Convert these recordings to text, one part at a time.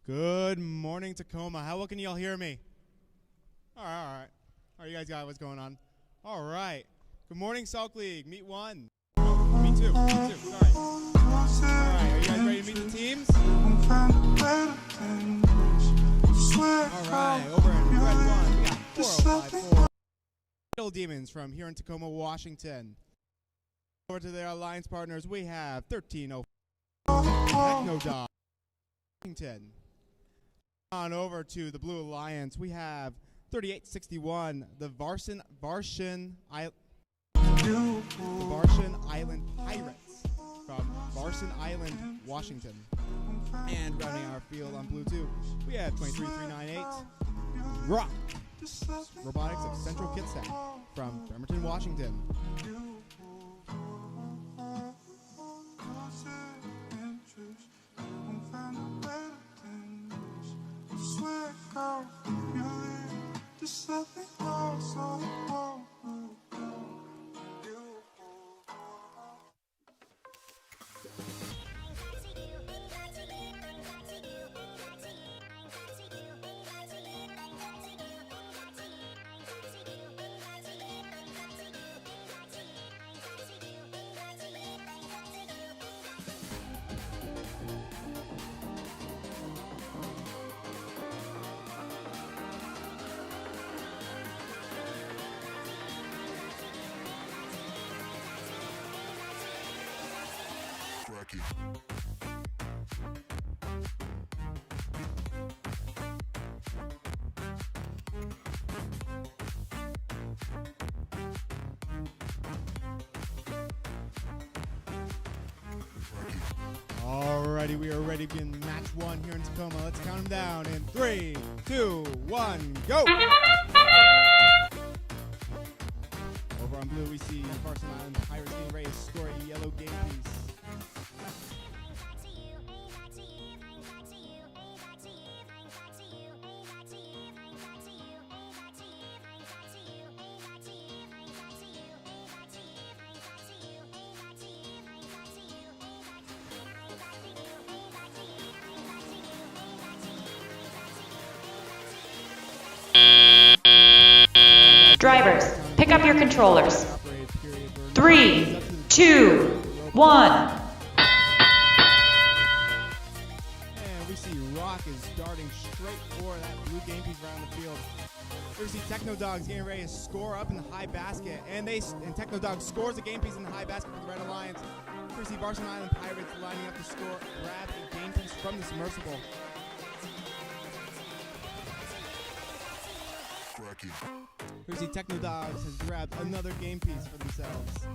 Good morning, Tacoma. How well can y'all hear me? All right. All right, you guys got what's going on. All right. Good morning, Salk League. Meet one. Me too. Sorry. All right. Are you guys ready to meet the teams? All right. Over in Red 1, we got 4054 Little Demons from here in Tacoma, Washington. Over to their alliance partners, we have 1304 Techno Dog, Washington. On over to the Blue Alliance, we have 3861, the Varson Island Pirates from Varson Island, Washington. And rounding our field on Blue 2, we have 23398, Rock Robotics of Central Kitsap from Bremerton, Washington. Alrighty, we are ready to begin match one here in Tacoma. Let's count them down in 3, 2, 1, go! Over on blue, we see Varson Island Pirates getting ready to score a yellow game piece. Drivers, pick up your controllers. 3, 2, 1. And we see Rock is darting straight for that blue game piece around the field. We see Techno Dogs getting ready to score up in the high basket, and Techno Dogs scores a game piece in the high basket for the Red Alliance. We see Varson Island Pirates lining up to score, grab a game piece from the submersible. We see Techno Dogs has grabbed another game piece for themselves.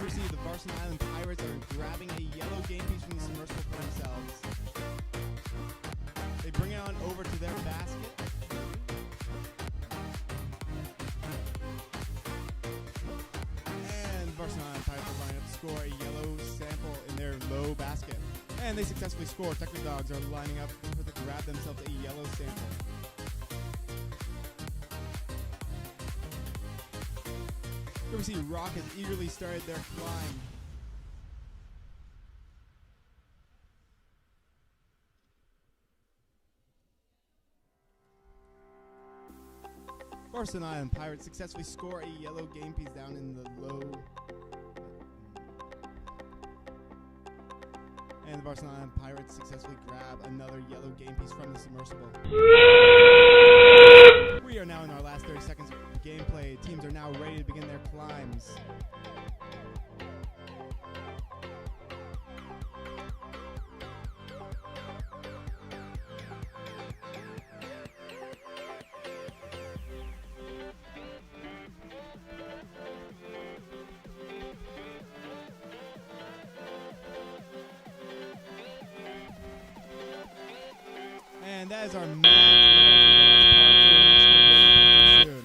We see the Varson Island Pirates are grabbing a yellow game piece from the submersible for themselves. They bring it on over to their basket. And Varson Island Pirates are lining up to score a yellow sample in their low basket. And they successfully score. Technic Dogs are lining up to grab themselves a yellow sample. Here we see Rock has eagerly started their climb. Barson Island Pirates successfully score a yellow game piece down in the low. And the Barson Island Pirates successfully grab another yellow game piece from the submersible. We are now in our last 30 seconds of gameplay. Teams are now ready to begin their climbs. And that is our match. Soon.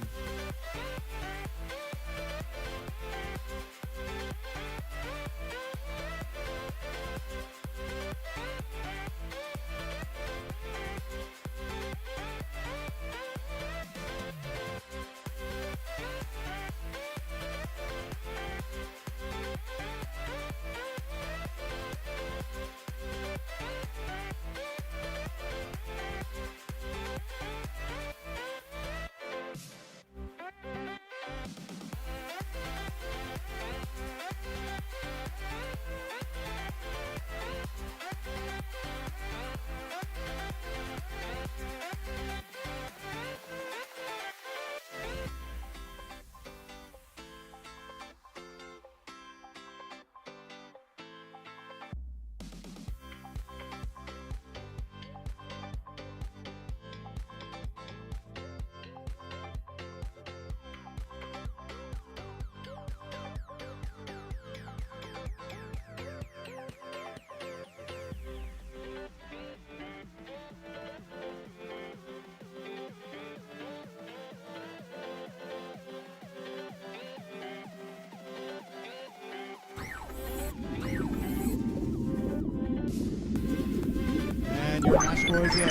Your match score is in.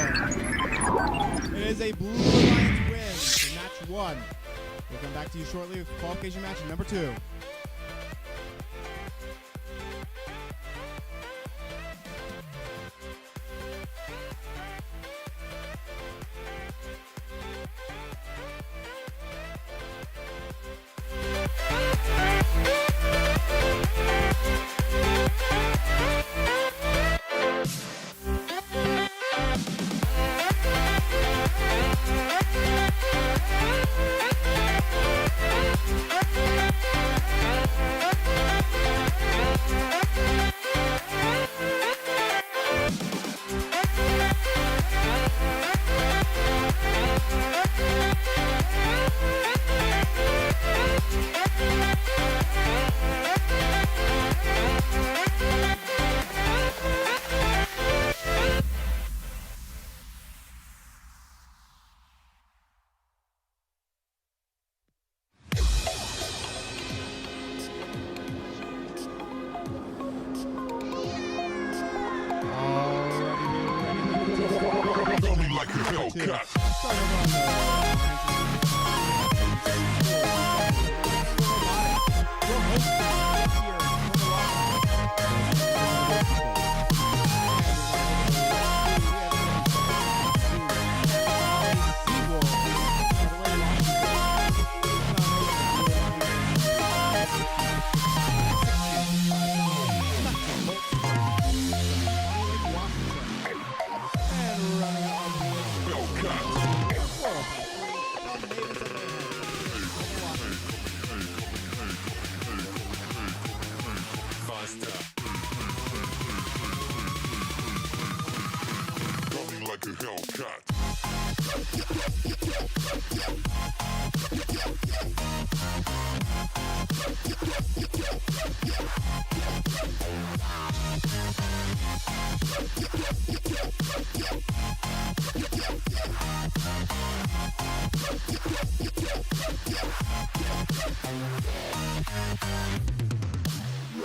It is a Blue Alliance win for match 1. We'll come back to you shortly with qualification match number 2.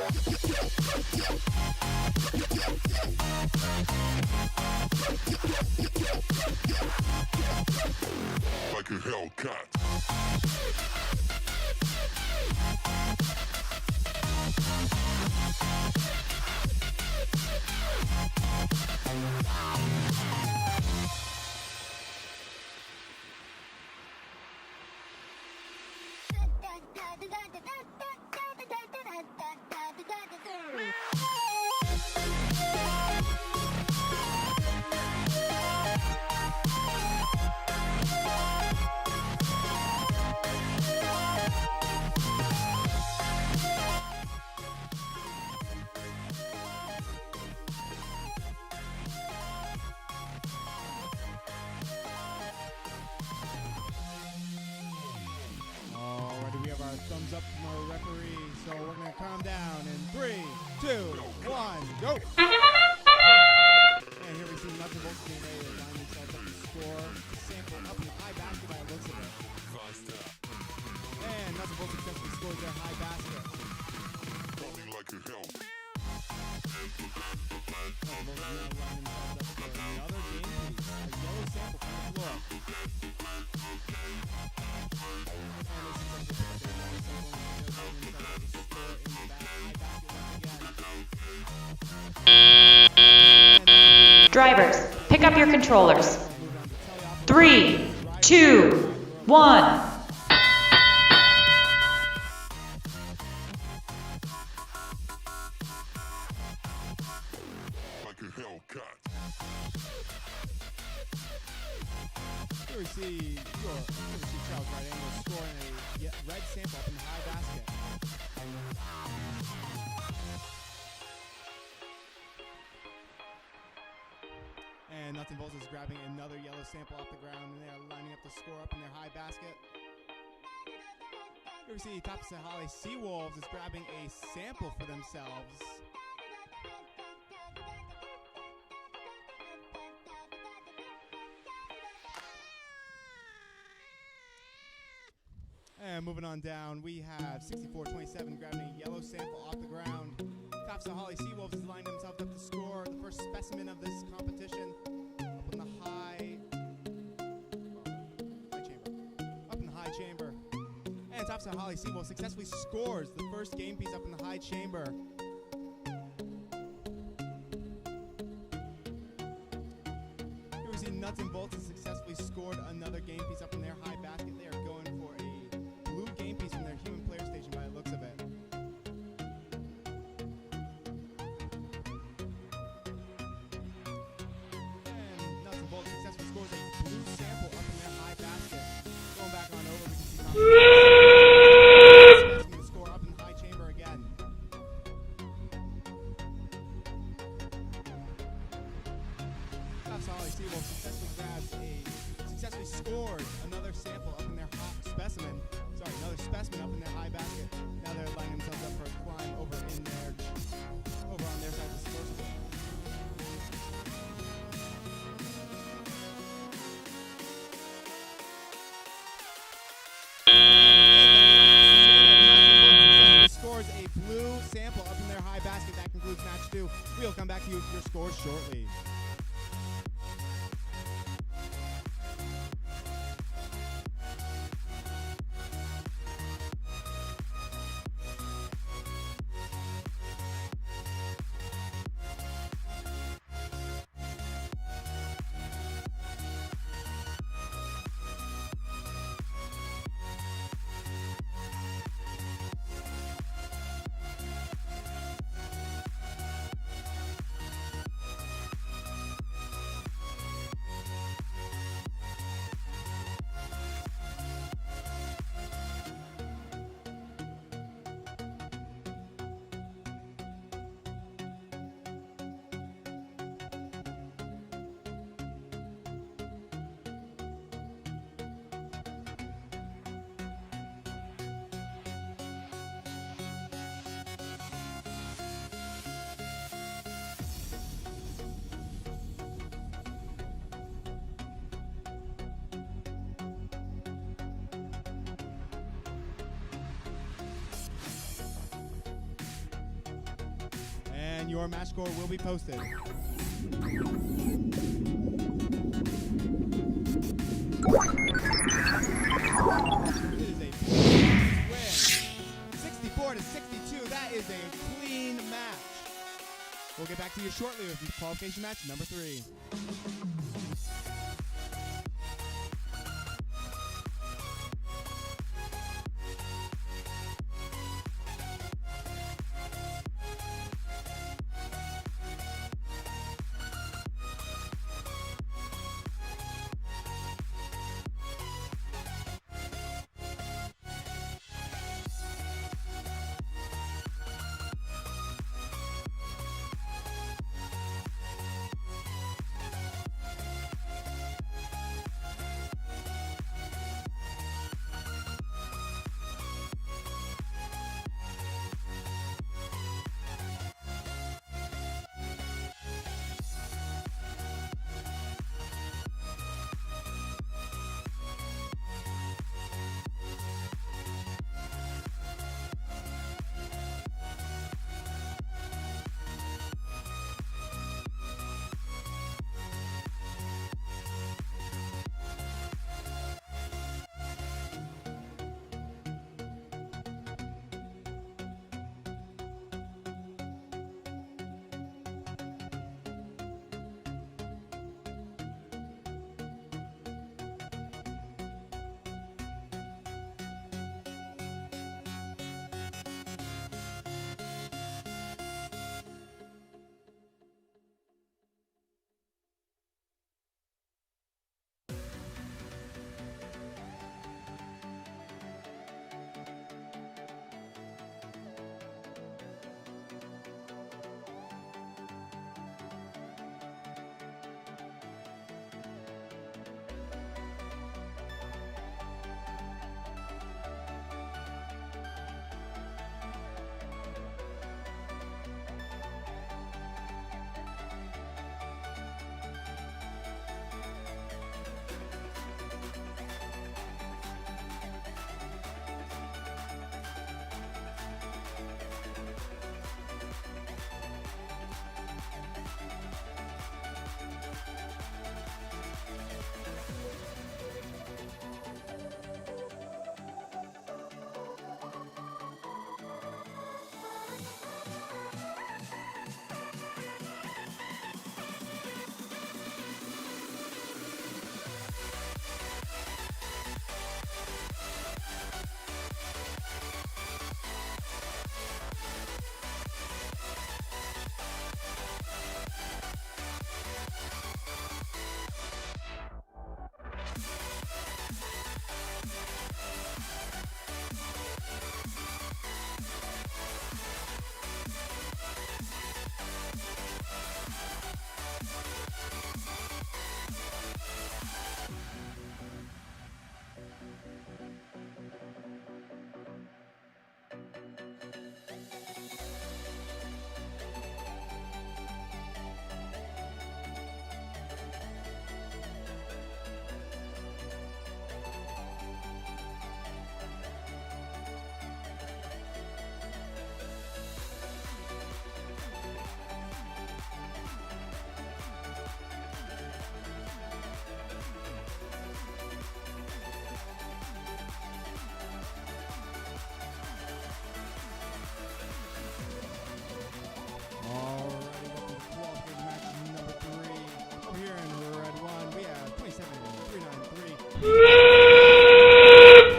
Like a Hellcat. Alrighty, we have our thumbs up from our referee, so we're going to calm down in 3, 2, 1, go! And here we see Nuts and Bolts DNA line themselves up to score. Sample up in the high basket by the looks of it. And Nuts and Bolts successfully scores their high basket. Falling like a hell. Nuts and Bolts now line themselves up for another game piece. A yellow sample from the floor. Drivers, pick up your controllers. 3, 2, 1. Like a Hellcat. Here we see Charles right angle scoring a red sample up in the high basket. And Nuts and Bolts is grabbing another yellow sample off the ground, and they are lining up to score up in their high basket. Here we see Tops and Holly Seawolves is grabbing a sample for themselves. And moving on down, we have 64-27 grabbing a yellow sample off the ground. Tops and Holly Seawolves is lining themselves up to score the first specimen of this competition up in the high chamber. Up in the high chamber. And Tops and Holly Seawolves successfully scores the first game piece up in the high chamber. Here we see Nuts and Bolts has successfully scored another game piece up in their high basket. They are going for a blue game piece from their human player station by the looks of it. And Nuts and Bolts successfully scores a blue sample up in their high basket. Going back on over, we can see Specimen score up in the high chamber again. Tops Holly Seawolf successfully scored another sample up in their hot specimen. Sorry, another specimen up in their high basket. Now they're lining themselves up for a climb over on their side of the score. Scores a blue sample up in their high basket. That concludes match 2. We'll come back to you with your scores shortly. and your match score will be posted. It is a win. 64 to 62. That is a clean match. We'll get back to you shortly with qualification match number 3.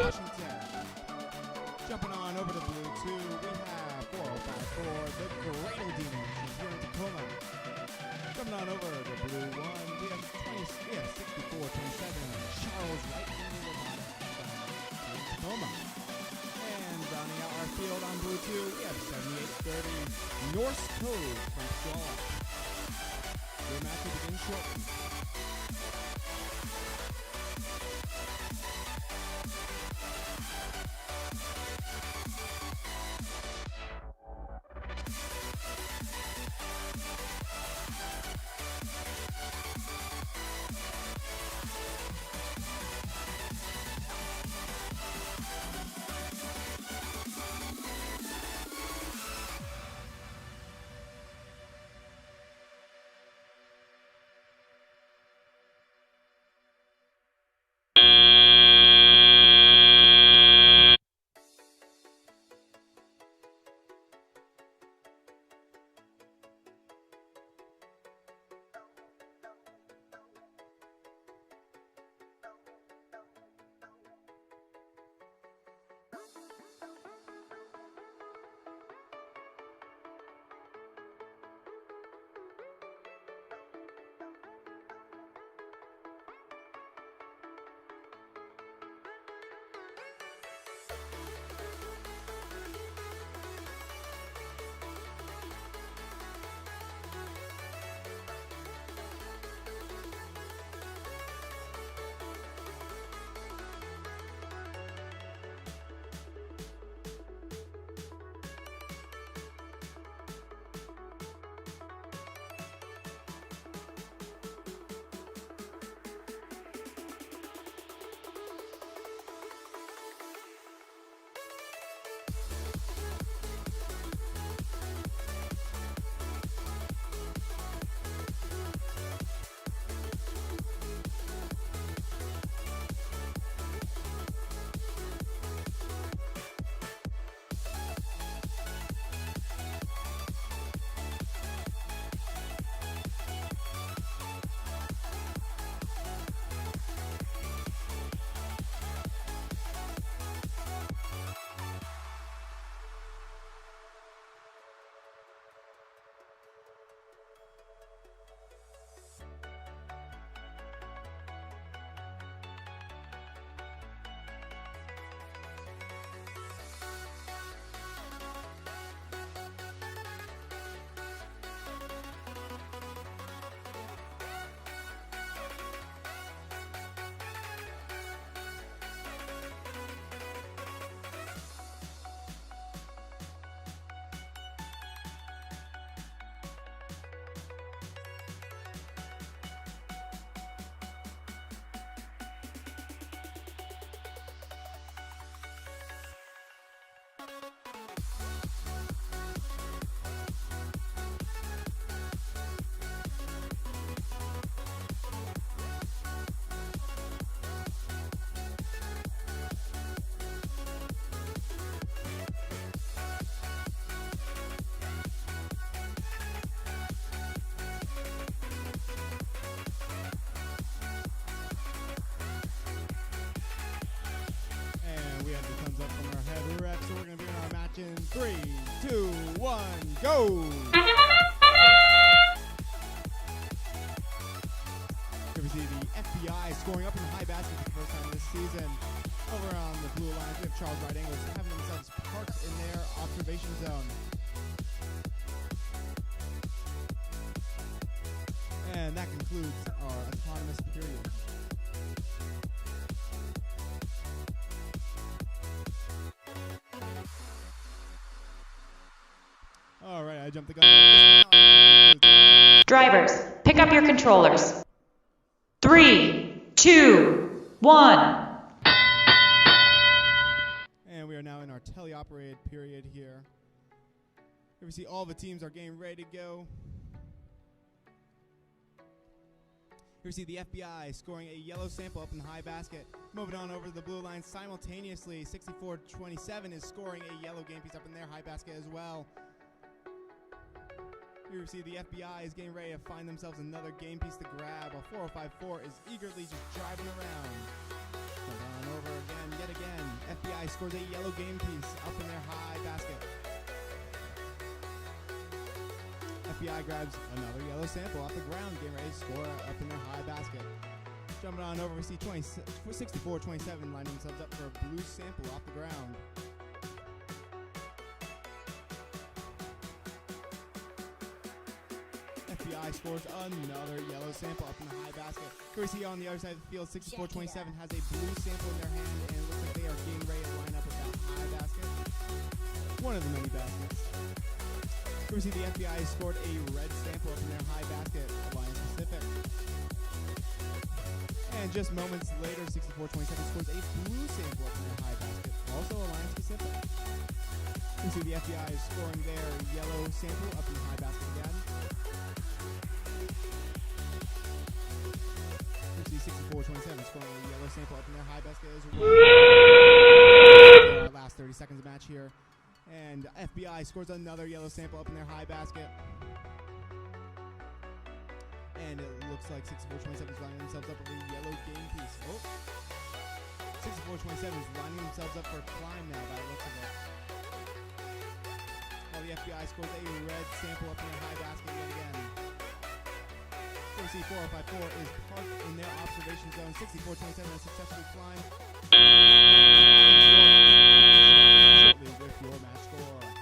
Washington. Jumping on over to blue 2, we have 4054, the Cradle Demons from here in Tacoma. Coming on over to blue 1, we have 6427, Charles Wright from Tacoma. And rounding out our field on blue 2, we have 7830, Norse Code from Salk. Your match will begin shortly. in 3, 2, 1, go! Here we see the FBI scoring up in the high basket for the first time this season. Over on the blue line, we have Charles Right Angles having themselves parked in their observation zone. And that concludes our autonomous period. All right, I jumped the gun. Drivers, pick up your controllers. 3, 2, 1. And we are now in our teleoperated period here. Here we see all the teams are getting ready to go. Here we see the FBI scoring a yellow sample up in the high basket. Moving on over to the blue line simultaneously, 64-27 is scoring a yellow game piece up in their high basket as well. Here we see the FBI is getting ready to find themselves another game piece to grab. A 4054 is eagerly just driving around. Moving on over again, yet again. FBI scores a yellow game piece up in their high basket. FBI grabs another yellow sample off the ground, getting ready to score up in their high basket. Jumping on over, we see 64-27 lining themselves up for a blue sample off the ground. FBI scores another yellow sample up in the high basket. Here we see on the other side of the field, 64-27 has a blue sample in their hand, and it looks like they are getting ready to line up with that high basket. One of the many baskets. Here we see the FBI scored a red sample up in their high basket, Alliance Pacific. And just moments later, 64-27 scores a blue sample up in their high basket, also Alliance Pacific. You see the FBI is scoring their yellow sample up in the high basket again. You see 64-27 scoring a yellow sample up in their high basket as well. Our last 30 seconds of match here. And FBI scores another yellow sample up in their high basket. And it looks like 64-27 is lining themselves up with a yellow game piece. Oh. 6427 is lining themselves up for a climb now by the looks of it. While the FBI scores a red sample up in their high basket yet again. CC 4054 is parked in their observation zone. 6427 has successfully climbed. Shortly with your match score.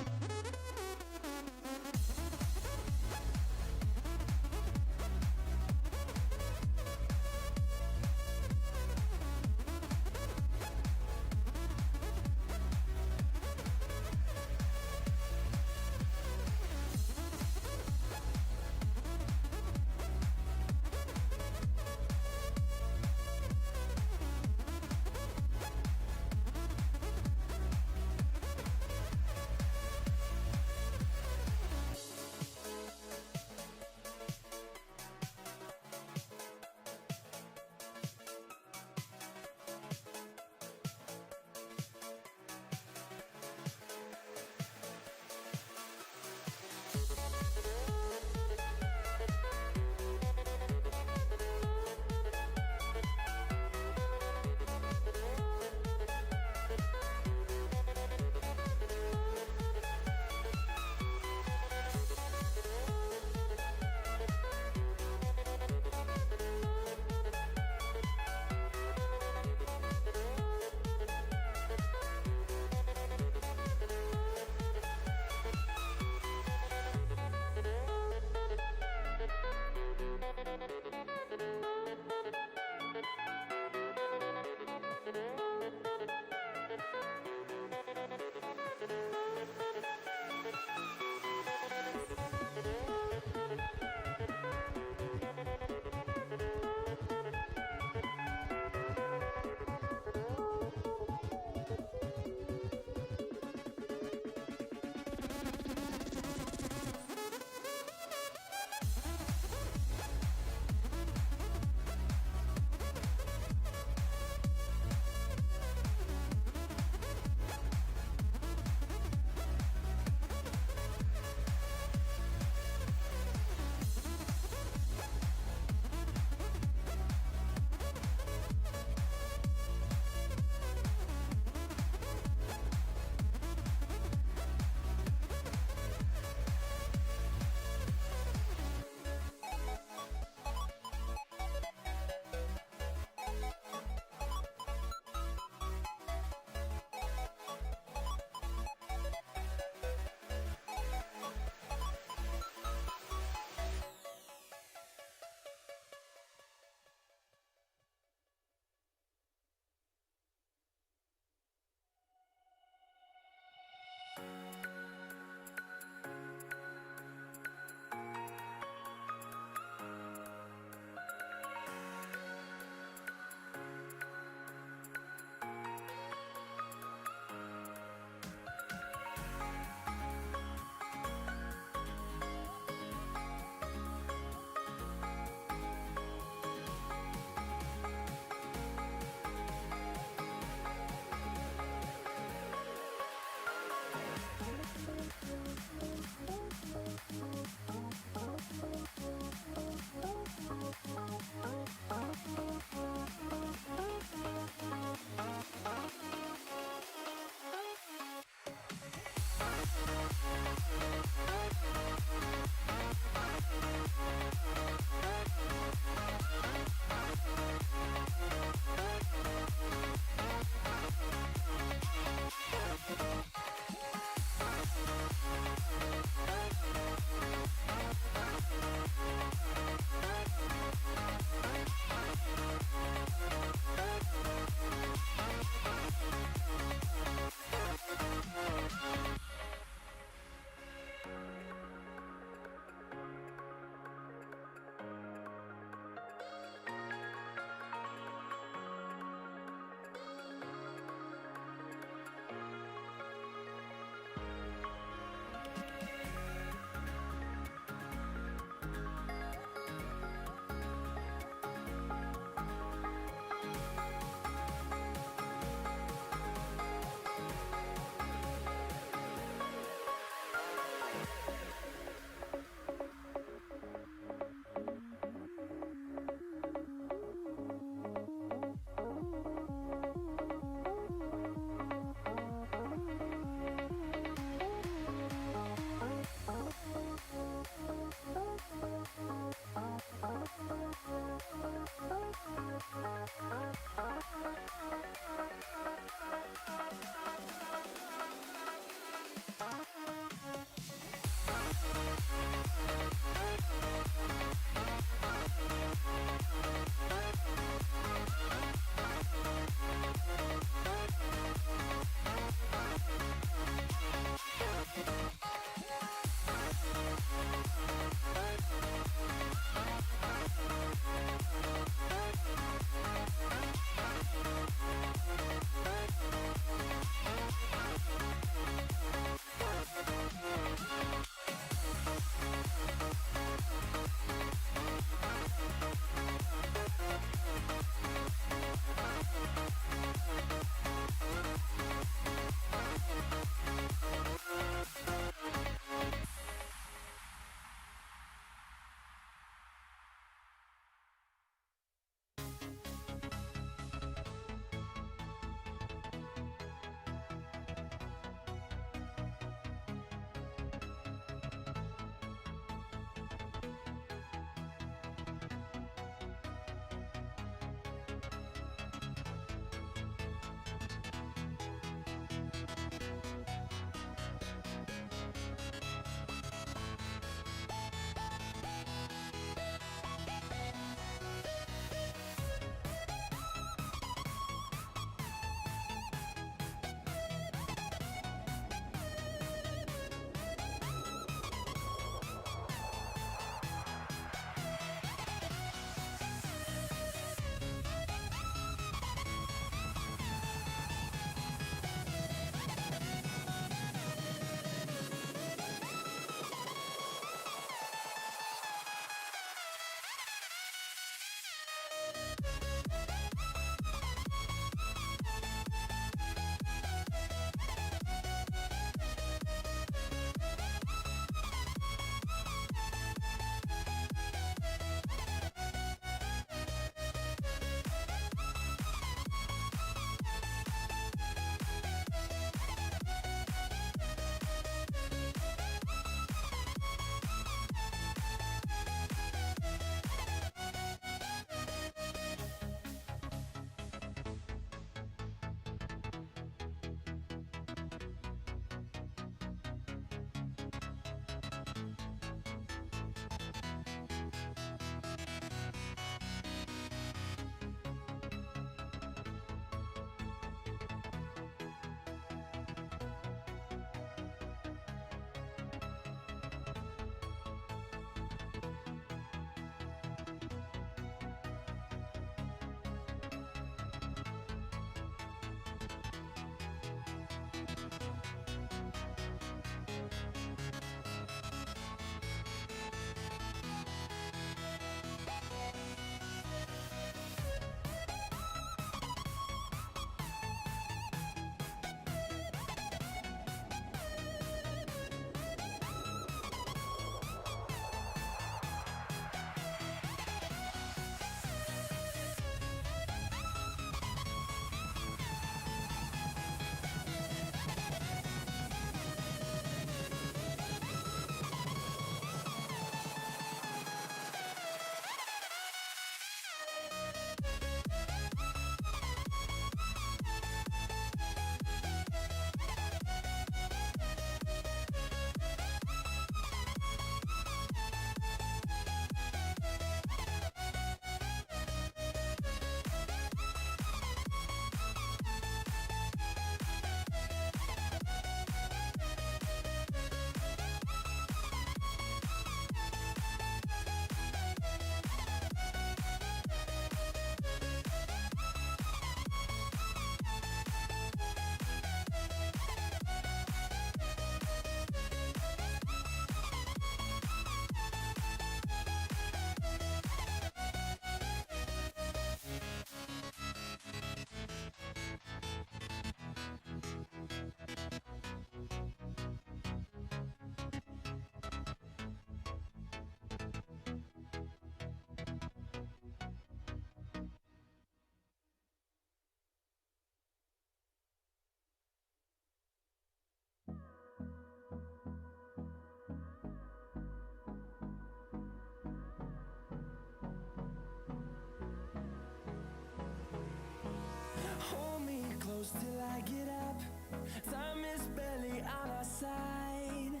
inside.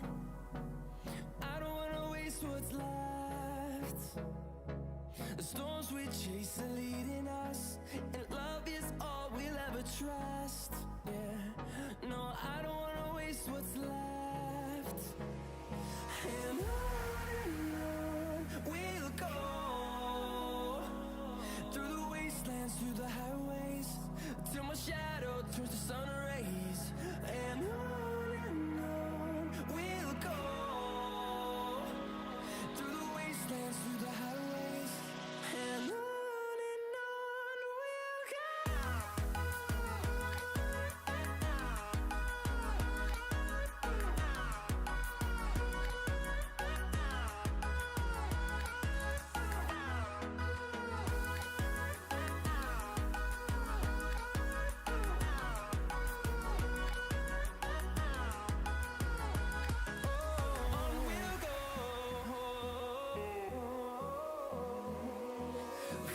I don't wanna waste what's left. The storms we chase are leading us, and love is all we'll ever trust. Yeah, no, I don't wanna waste what's left. And on we'll go, through the wastelands, through the highways, till my shadow turns to sun rays. And on we'll go, through the wastelands, through the highways, and on we'll go.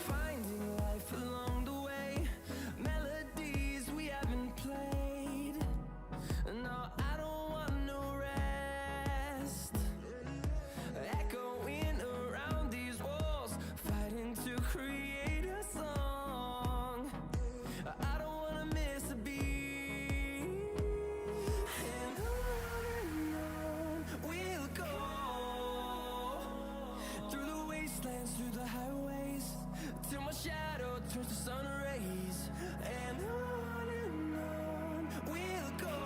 Finding life along the way, melodies we haven't played. No, I don't want no rest. Echoing around these walls, fighting to create a song. I don't wanna miss a beat. And on we'll go, through the wastelands, through the highways, till my shadow turns to sun rays. And on we'll go,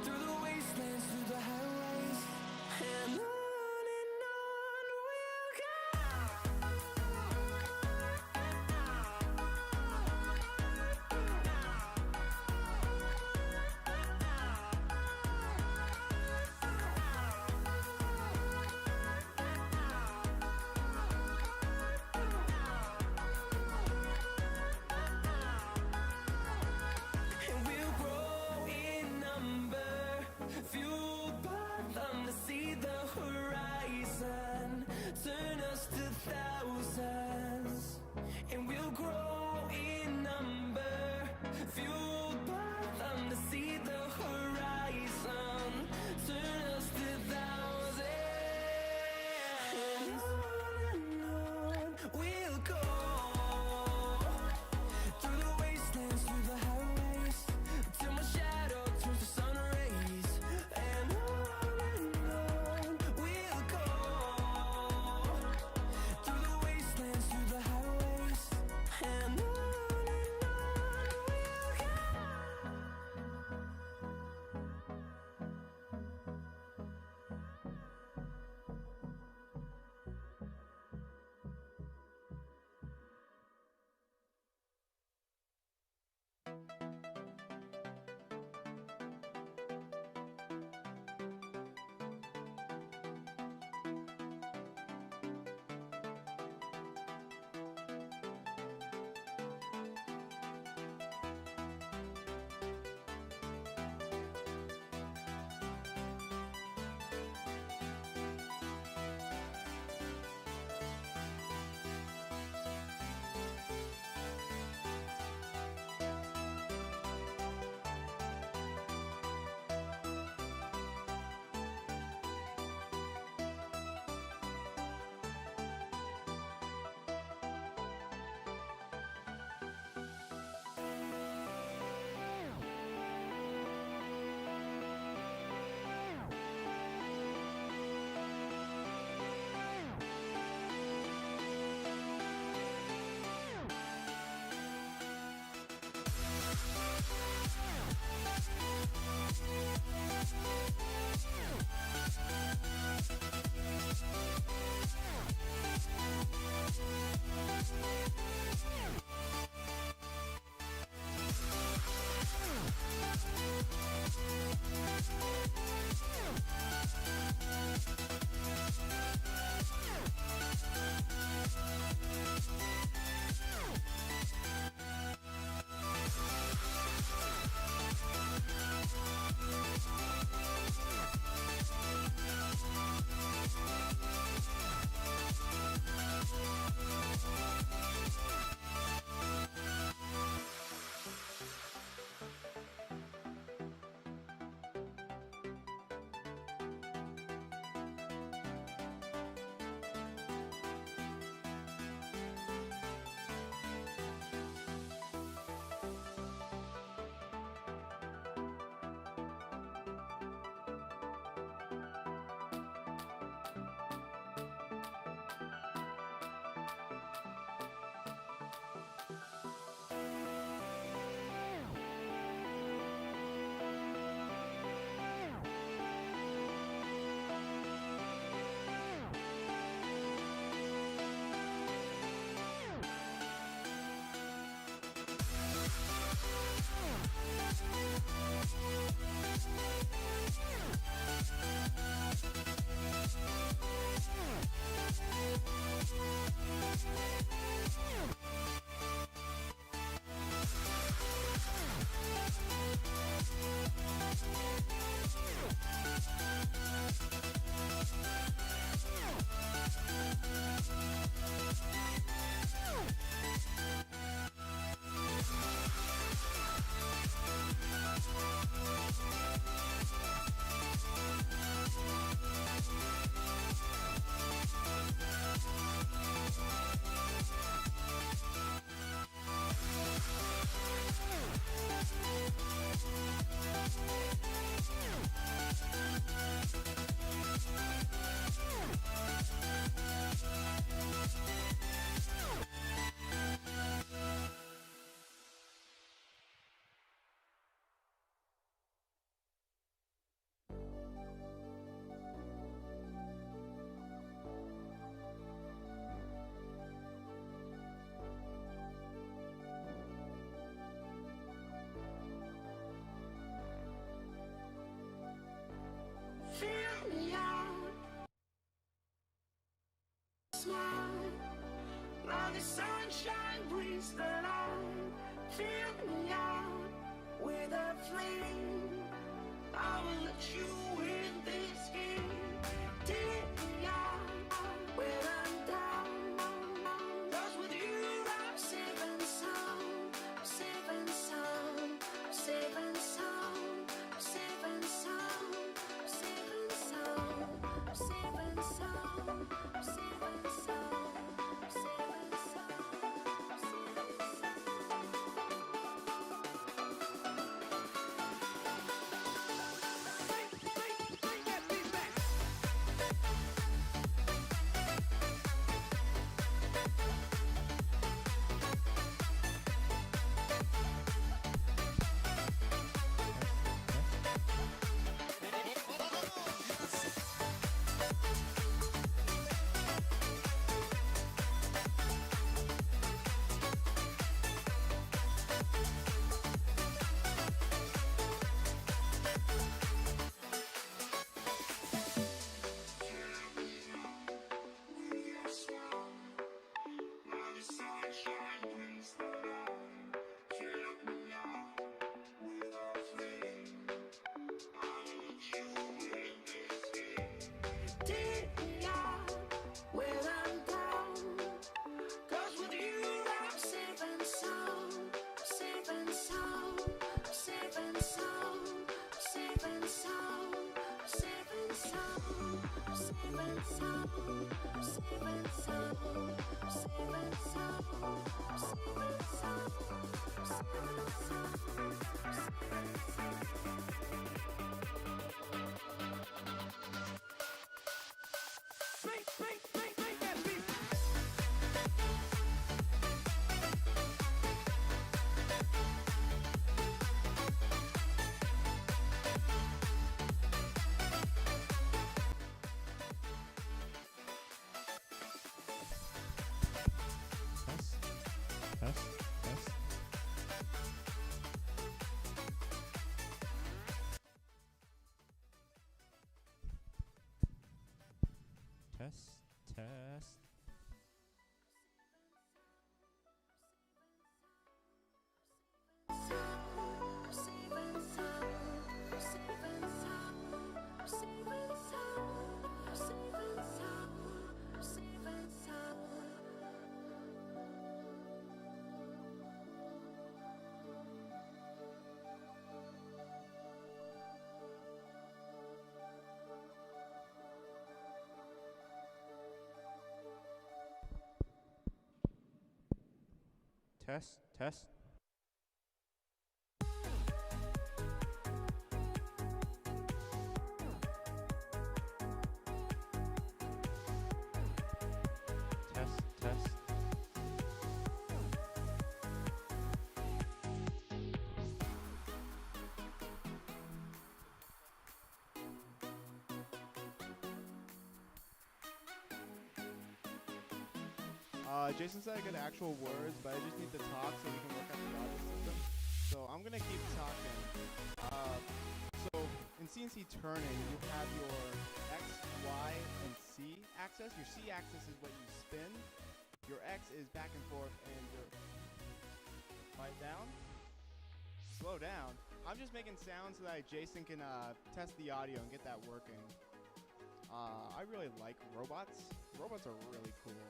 through the wastelands, through the highways, and on we'll go. waste the light. Fill me out with a flame. I will let you win this game. Take me out when I'm down. 'Cause with you I'm safe and sound. I'm safe and sound. I'm safe and sound. I'm safe and sound. I'm safe and sound. I'm safe and sound. I'm safe and sound. I'm safe and sound. I'm safe and Bring that beat back. take me out when I'm down. 'Cause with you I'm safe and sound. I'm safe and sound. I'm safe and sound. I'm safe and sound. I'm safe and sound. I'm safe and sound. I'm safe and sound. I'm safe and sound. I'm safe and sound. I'm safe and sound. I'm safe and sound. Bring that beat back. Test, test. Test, test. Test, test. Jason said I get actual words, but I just need to talk so we can work out the audio system. So I'm gonna keep talking. So in CNC turning, you have your X, Y, and C axis. Your C axis is what you spin. Your X is back and forth, and your quiet down. Slow down. I'm just making sounds so that Jason can test the audio and get that working. I really like robots. Robots are really cool.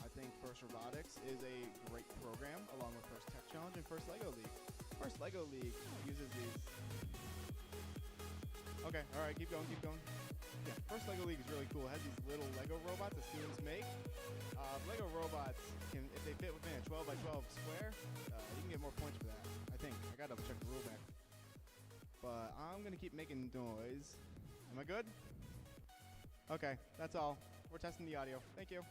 I think First Robotics is a great program, along with First Tech Challenge and First Lego League. First Lego League uses these. Okay, all right, keep going, keep going. Yeah, First Lego League is really cool. It has these little Lego robots that students make. Lego robots can, if they fit within a 12 by 12 square, you can get more points for that. I think. I gotta double check the rule back. But I'm gonna keep making noise. Am I good? Okay, that's all. We're testing the audio. Thank you.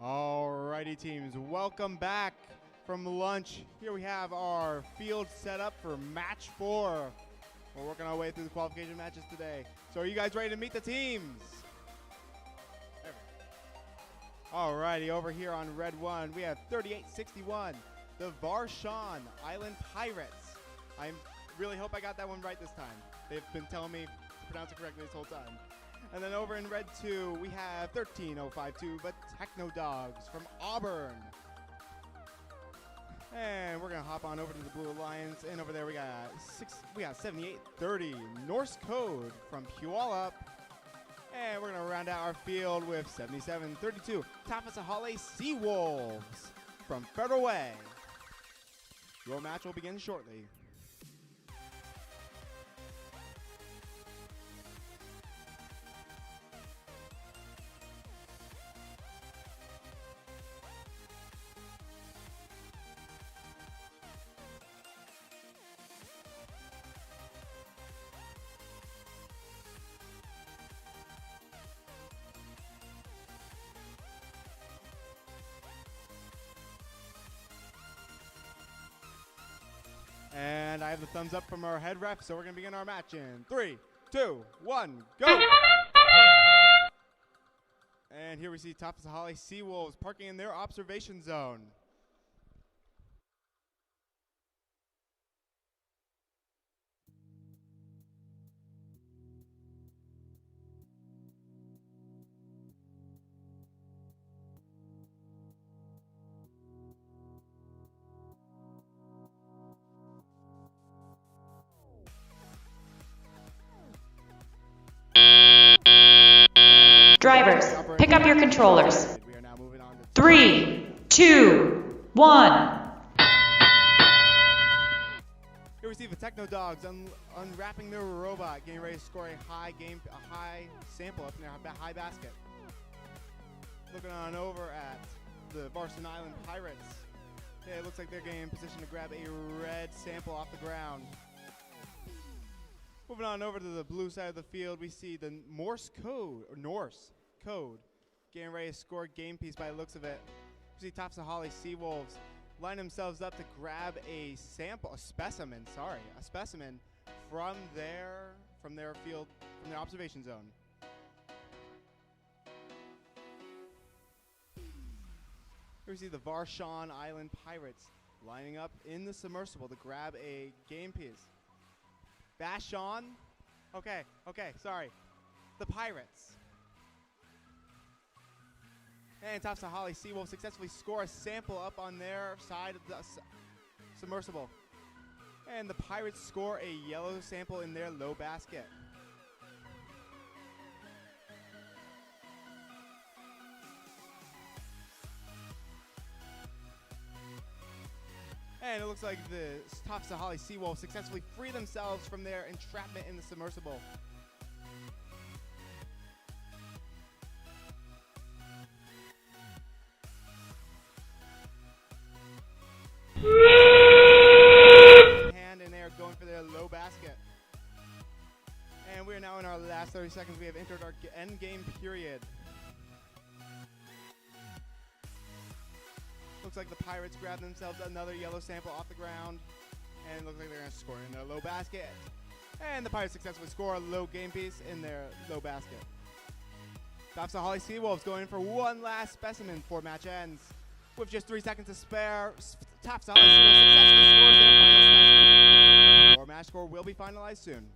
Alrighty teams, welcome back from lunch. Here we have our field set up for match 4. We're working our way through the qualification matches today. So are you guys ready to meet the teams? Alrighty, over here on red 1, we have 3861, the Varshan Island Pirates. I really hope I got that one right this time. They've been telling me to pronounce it correctly this whole time. And then over in red 2, we have 13052, but Techno Dogs from Auburn. And we're gonna hop on over to the Blue Alliance, and over there we got 7830 Norse Code from Puyallup. And we're gonna round out our field with 7732 Tafasahale Seawolves from Federal Way. Your match will begin shortly. And I have the thumbs up from our head ref, so we're going to begin our match in 3, 2, 1, go! And here we see Tafasahale Seawolves parking in their observation zone. Drivers, pick up your controllers. We are now moving on to 3, 2, 1. Here we see the Techno Dogs unwrapping their robot, getting ready to score a high sample up in their high basket. Looking on over at the Varshan Island Pirates. Yeah, it looks like they're getting in position to grab a red sample off the ground. Moving on over to the blue side of the field, we see the Norse Code, getting ready to score a game piece by the looks of it. We see Tafasahale Seawolves line themselves up to grab a specimen from their field, from their observation zone. Here we see the Varshan Island Pirates lining up in the submersible to grab a game piece. Vashon? Okay, sorry. The Pirates. And Tafasahale Seawolves successfully score a sample up on their side of the submersible. And the Pirates score a yellow sample in their low basket. And it looks like the Tafasahale Seawolves successfully free themselves from their entrapment in the submersible. Hand and they are going for their low basket. And we are now in our last 30 seconds. We have entered our end game period. Looks like the Pirates grab themselves another yellow sample off the ground. And it looks like they're going to score in their low basket. And the Pirates successfully score a low game piece in their low basket. Tafasahale Seawolves going for one last specimen before match ends. With just 3 seconds to spare, Tafasahale Seawolves successfully scores their final specimen. Our match score will be finalized soon.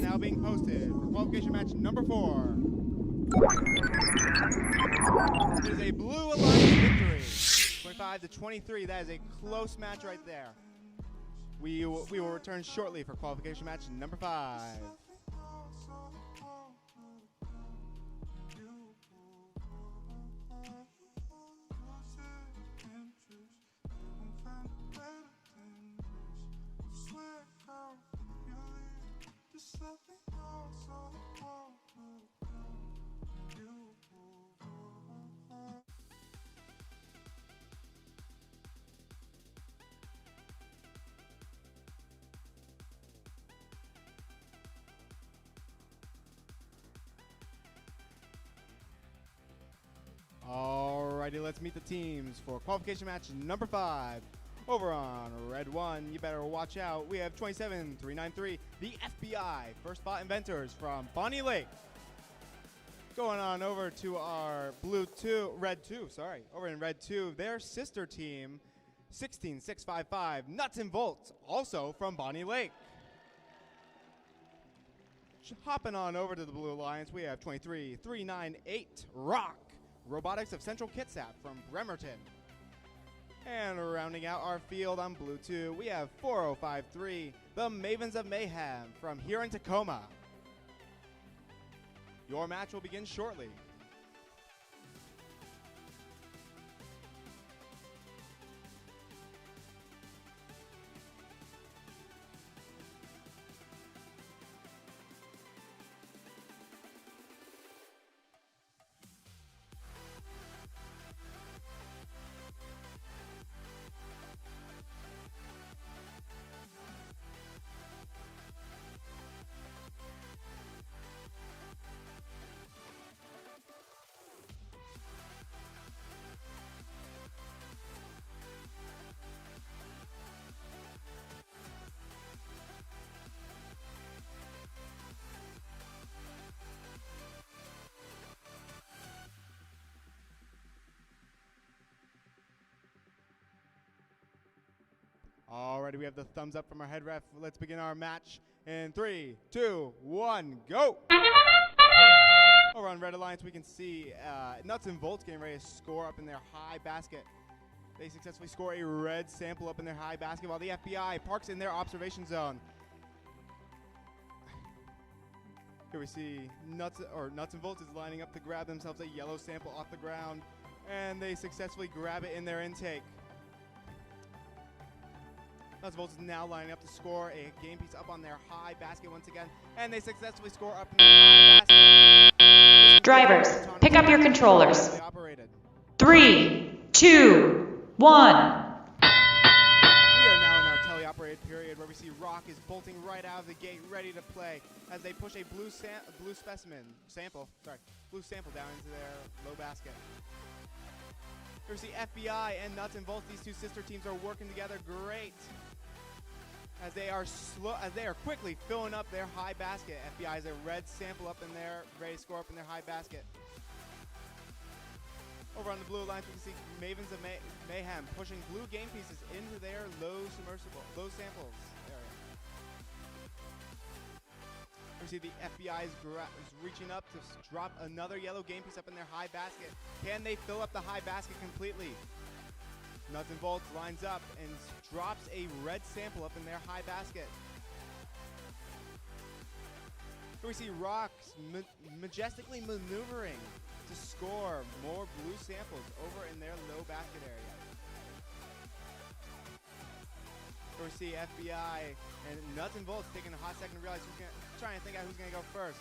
now being posted for qualification match number 4. It is a Blue Alliance victory, 25-23. That is a close match right there. We will return shortly for qualification match number 5. Alrighty, let's meet the teams for qualification match number 5. Over on Red 1, you better watch out. We have 27393, the FBI First Spot Inventors from Bonnie Lake. Going on over to our Red 2, over in Red 2, their sister team, 16655, Nuts and Bolts, also from Bonnie Lake. Hopping on over to the Blue Alliance, we have 23398, Rock Robotics of Central Kitsap from Bremerton. And rounding out our field on Blue 2, we have 4053, the Mavens of Mayhem from here in Tacoma. Your match will begin shortly. Alrighty, we have the thumbs up from our head ref. Let's begin our match in 3, 2, 1, go! Over on Red Alliance, we can see Nuts and Bolts getting ready to score up in their high basket. They successfully score a red sample up in their high basket while the FBI parks in their observation zone. Here we see Nuts and Bolts is lining up to grab themselves a yellow sample off the ground, and they successfully grab it in their intake. Nuts and Bolts is now lining up to score a game piece up on their high basket once again, and they successfully score up in their high basket. Drivers, pick up your controllers. 3, 2, 1. We are now in our teleoperated period where we see Rock is bolting right out of the gate, ready to play as they push a blue sample down into their low basket. Here we see FBI and Nuts and Bolts. These two sister teams are working together great as they are quickly filling up their high basket. FBI has a red sample up in there, ready to score up in their high basket. Over on the Blue Alliance, we can see Mavens of Mayhem pushing blue game pieces into their low samples area. We see the FBI is reaching up to drop another yellow game piece up in their high basket. Can they fill up the high basket completely? Nuts and Bolts lines up and drops a red sample up in their high basket. Here we see Rocks majestically maneuvering to score more blue samples over in their low basket area. Here we see FBI and Nuts and Bolts taking a hot second to realize trying to think out who's going to go first.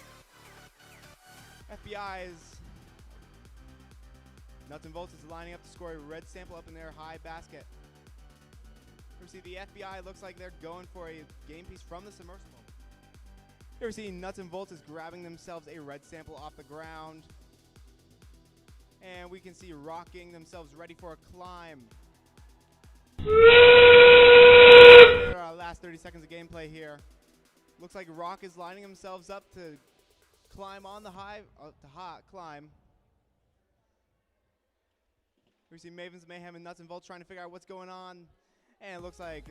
Nuts and Bolts is lining up to score a red sample up in their high basket. Here we see the FBI looks like they're going for a game piece from the submersible. Here we see Nuts and Bolts is grabbing themselves a red sample off the ground. And we can see Rock getting themselves ready for a climb. Our last 30 seconds of gameplay here. Looks like Rock is lining themselves up to climb on the climb. We see Mavens, Mayhem, and Nuts and Bolts trying to figure out what's going on. And it looks like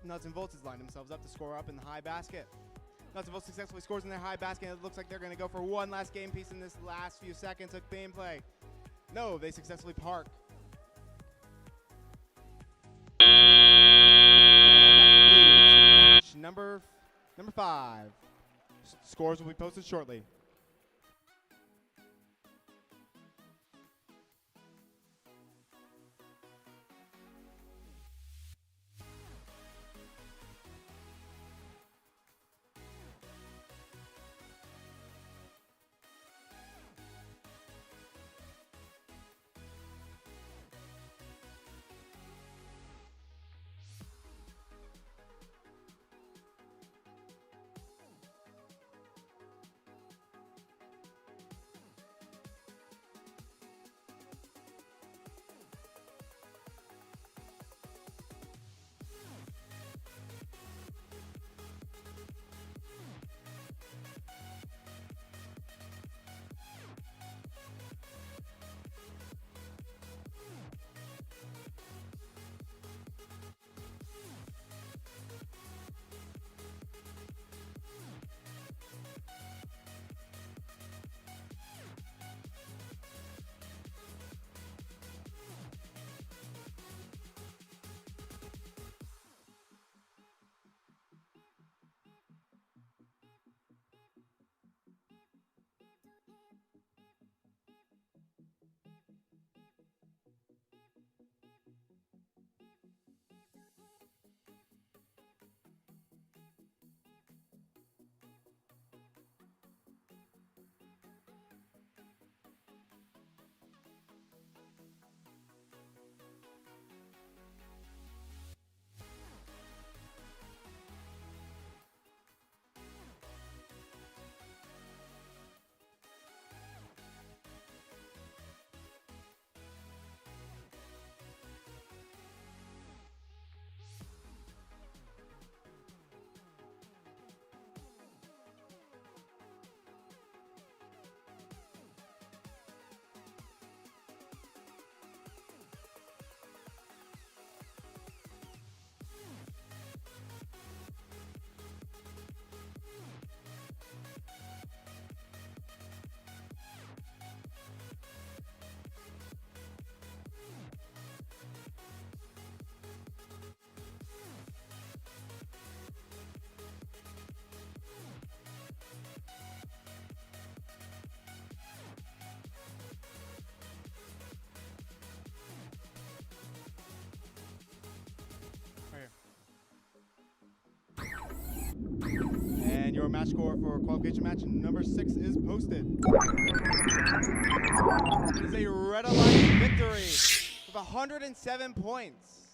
Nuts and Bolts is lining themselves up to score up in the high basket. Nutsville successfully scores in their high basket. It looks like they're going to go for one last game piece in this last few seconds of gameplay. No, they successfully park. And that concludes match number 5. Scores will be posted shortly. And your match score for qualification match number 6 is posted. It is a Red Alliance victory with 107 points.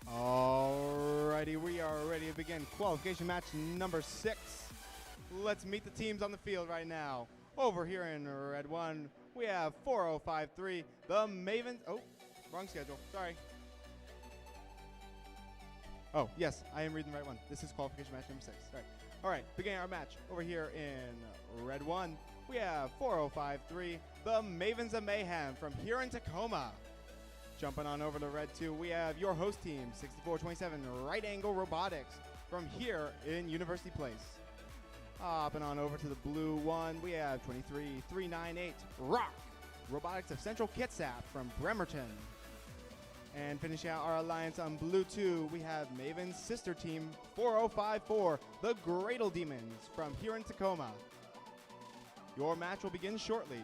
Alrighty, we are ready to begin qualification match number 6. Let's meet the teams on the field right now. Over here in red 1, we have 4053, the Mavens. Oh, wrong schedule. Sorry. Oh, yes, I am reading the right one. This is qualification match number 6. Sorry. Alright, beginning our match. Over here in red 1, we have 4053, the Mavens of Mayhem from here in Tacoma. Jumping on over to red 2, we have your host team, 6427 Right Angle Robotics from here in University Place. Hopping on over to the blue 1, we have 23398 Rock Robotics of Central Kitsap from Bremerton. And finishing out our alliance on blue 2, we have Maven's sister team, 4054 the Gradle Demons from here in Tacoma. Your match will begin shortly.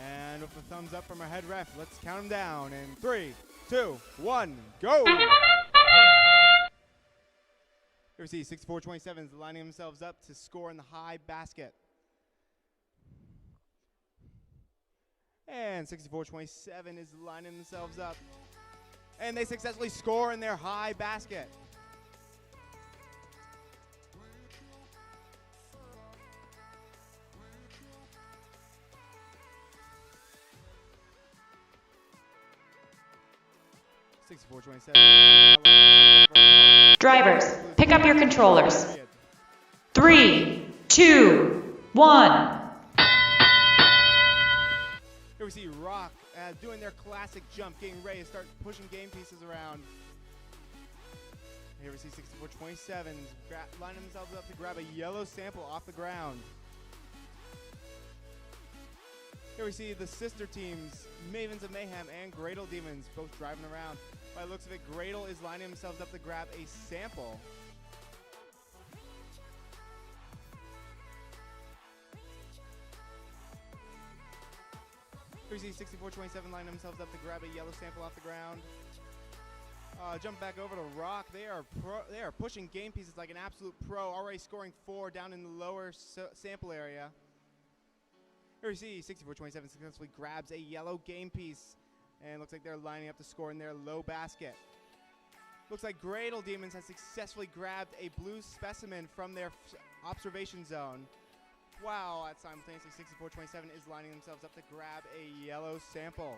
And with the thumbs up from our head ref, let's count them down in 3, 2, 1, go! Here we see 6427s lining themselves up to score in the high basket. And 6427 is lining themselves up. And they successfully score in their high basket. Drivers, pick up your controllers. 3, 2, 1. Here we see Rock doing their classic jump, getting ready to start pushing game pieces around. Here we see 6427s lining themselves up to grab a yellow sample off the ground. Here we see the sister teams, Mavens of Mayhem and Gradle Demons, both driving around. By the looks of it, Gradle is lining themselves up to grab a sample. Here we see 6427 lining themselves up to grab a yellow sample off the ground. Jump back over to Rock. They are pushing game pieces like an absolute pro, already scoring 4 down in the lower sample area. Here we see 6427 successfully grabs a yellow game piece, and looks like they're lining up to score in their low basket. Looks like Gradle Demons has successfully grabbed a blue specimen from their observation zone. Wow, at simultaneously 6427 is lining themselves up to grab a yellow sample.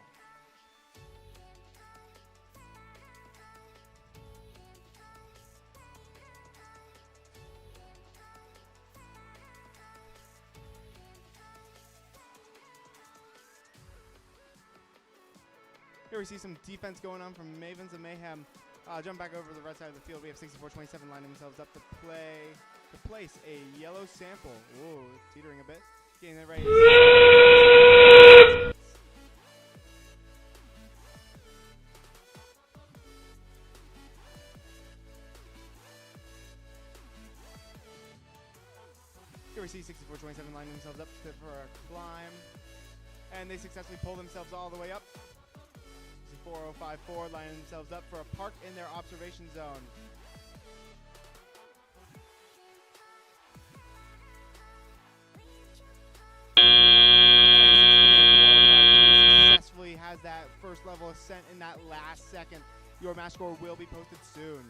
Here Here we see some defense going on from Mavens of Mayhem. Jump back over to the right side of the field. We have 64-27 lining themselves up to place a yellow sample. Whoa, teetering a bit. Getting it right. Here we see 64-27 lining themselves up for a climb. And they successfully pull themselves all the way up. 4054 lining themselves up for a park in their observation zone. Successfully has that first level ascent in that last second. Your match score will be posted soon.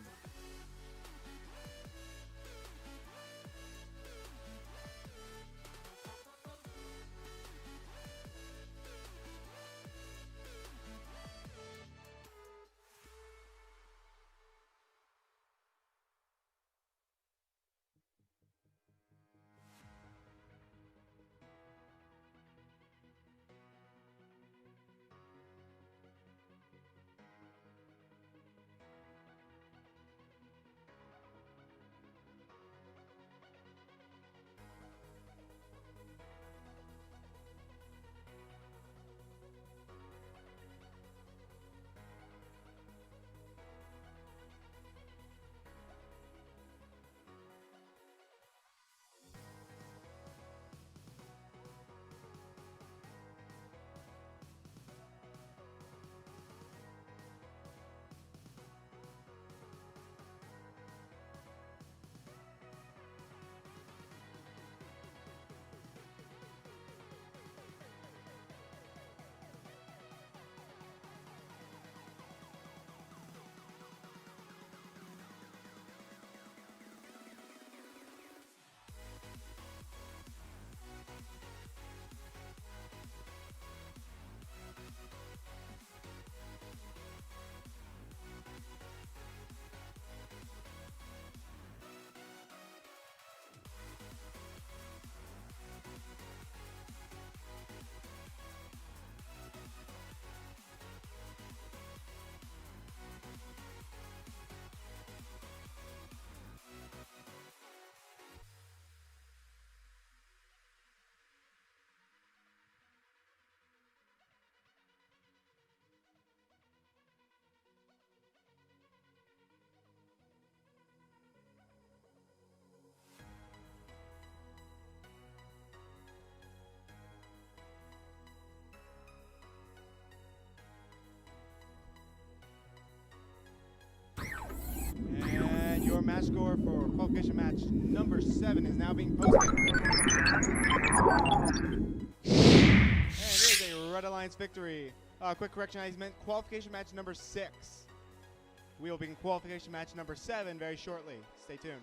And your match score for qualification match number 7 is now being posted. And it is a Red Alliance victory. Quick correction, I meant qualification match number 6. We will begin qualification match number 7 very shortly. Stay tuned.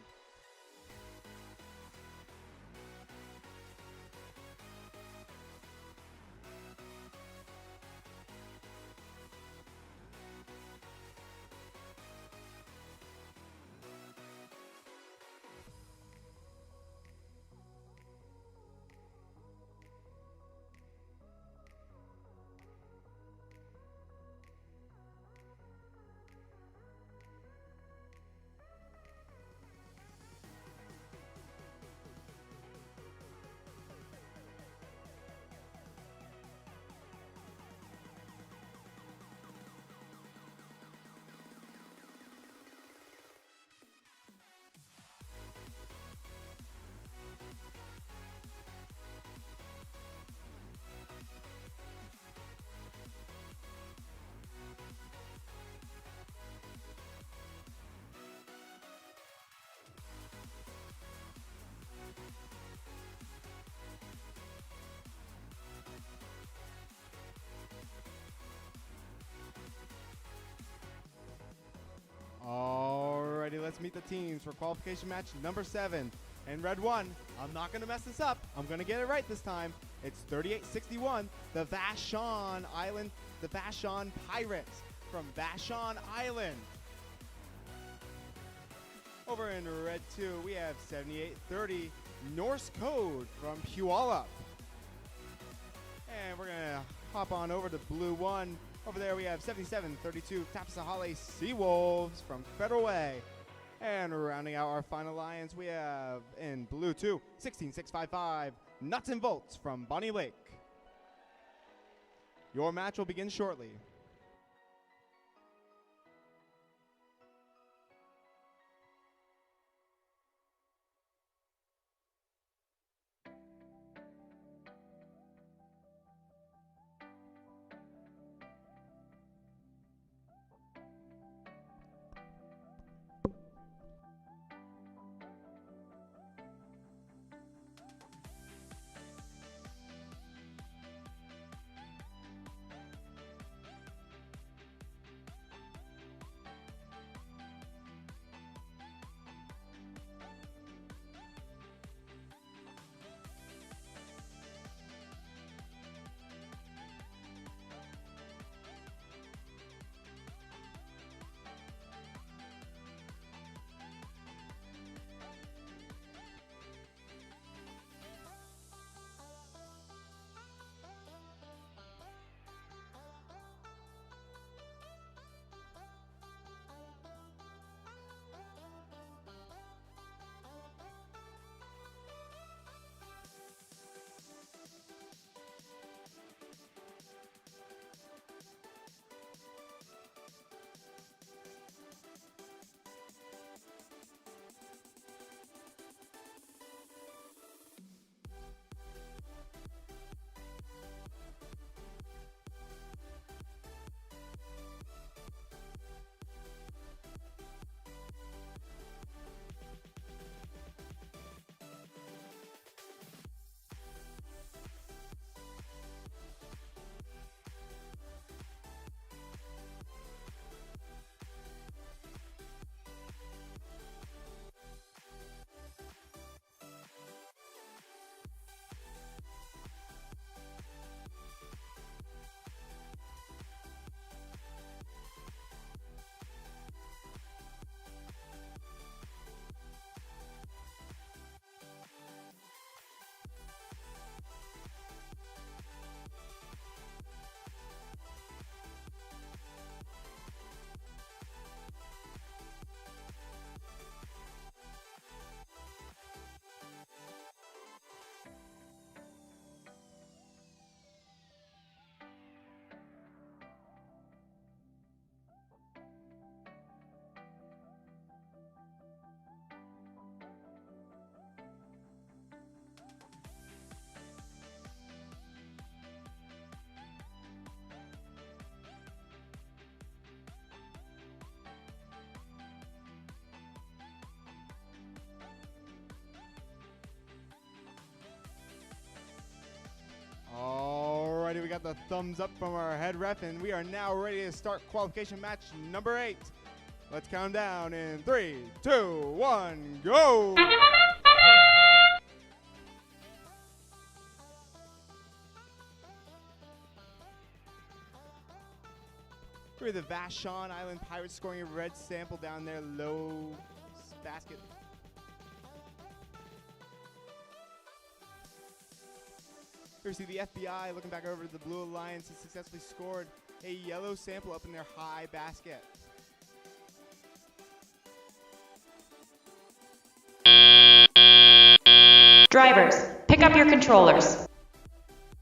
Alrighty, let's meet the teams for qualification match number 7. And red 1, I'm not going to mess this up. I'm going to get it right this time. It's 3861, the Vashon Island, the Vashon Pirates from Vashon Island. Over in red 2, we have 7830, Norse Code from Puyallup. And we're going to hop on over to blue 1, Over there we have 77-32 Tapsahale Seawolves from Federal Way. And rounding out our final alliance, we have in blue 2, 16-655 Nuts and Bolts from Bonnie Lake. Your match will begin shortly. Alrighty, we got the thumbs up from our head ref, and we are now ready to start qualification match number 8. Let's count down in 3, 2, 1, go! Through the Vashon Island Pirates scoring a red sample down their low basket. Here we see the FBI looking back over to the Blue Alliance has successfully scored a yellow sample up in their high basket. Drivers, pick up your controllers.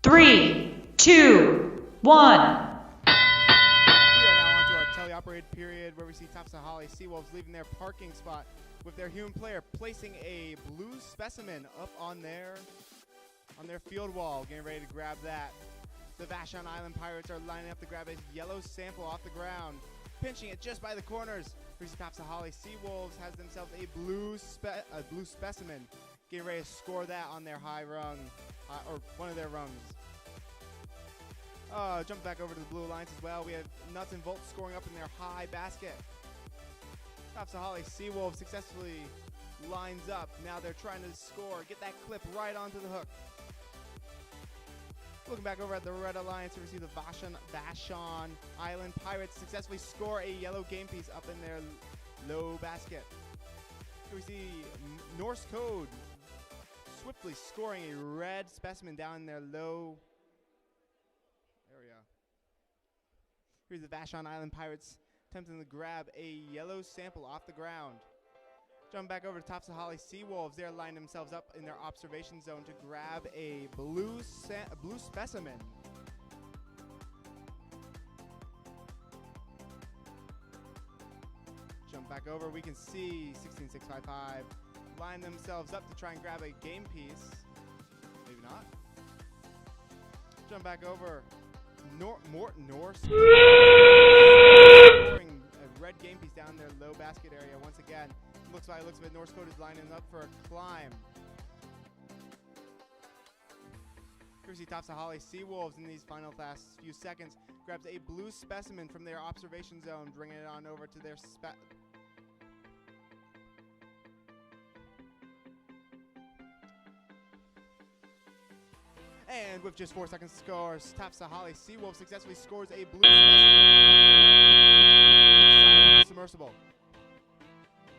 3, 2, 1. We are now onto our teleoperated period where we see Tapsahale Seawolves leaving their parking spot with their human player placing a blue specimen up on their field wall, getting ready to grab that. The Vashon Island Pirates are lining up to grab a yellow sample off the ground, pinching it just by the corners. Tapsahale Seawolves has themselves a blue specimen, getting ready to score that on their high rung, or one of their rungs. Jump back over to the Blue Alliance as well. We have Nuts and Bolts scoring up in their high basket. Tapsahale Seawolves successfully lines up. Now they're trying to score, get that clip right onto the hook. Looking back over at the Red Alliance, we see the Vashon Island Pirates successfully score a yellow game piece up in their low basket. Here we see Norse Code swiftly scoring a red specimen down in their low area. Here's the Vashon Island Pirates attempting to grab a yellow sample off the ground. Jump back over to Topsahali Seawolves. They're lining themselves up in their observation zone to grab a blue specimen. Jump back over. We can see 16655 line themselves up to try and grab a game piece. Maybe not. Jump back over. Morton Norse scoring a red game piece down their low basket area once again. Looks of it, North Dakota is lining up for a climb. Here we see Topsahali Seawolves in these final last few seconds. Grabs a blue specimen from their observation zone, bringing it on over to their And with just 4 seconds to score, Topsahali Seawolves successfully scores a blue specimen submersible.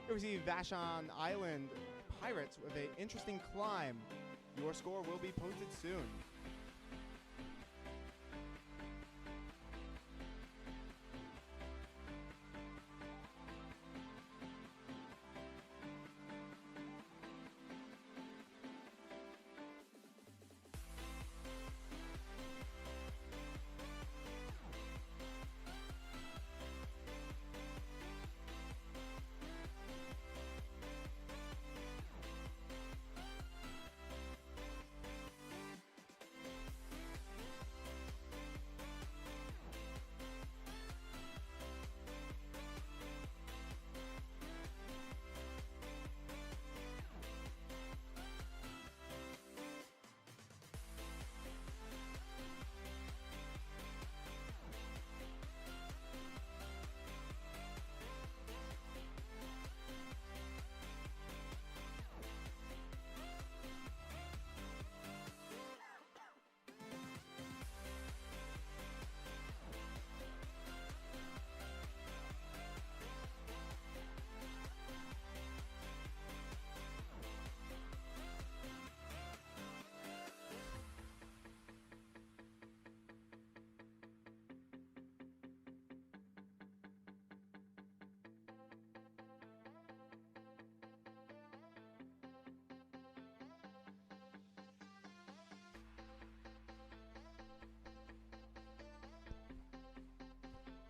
Here we see Vashon Island Pirates with an interesting climb. Your score will be posted soon.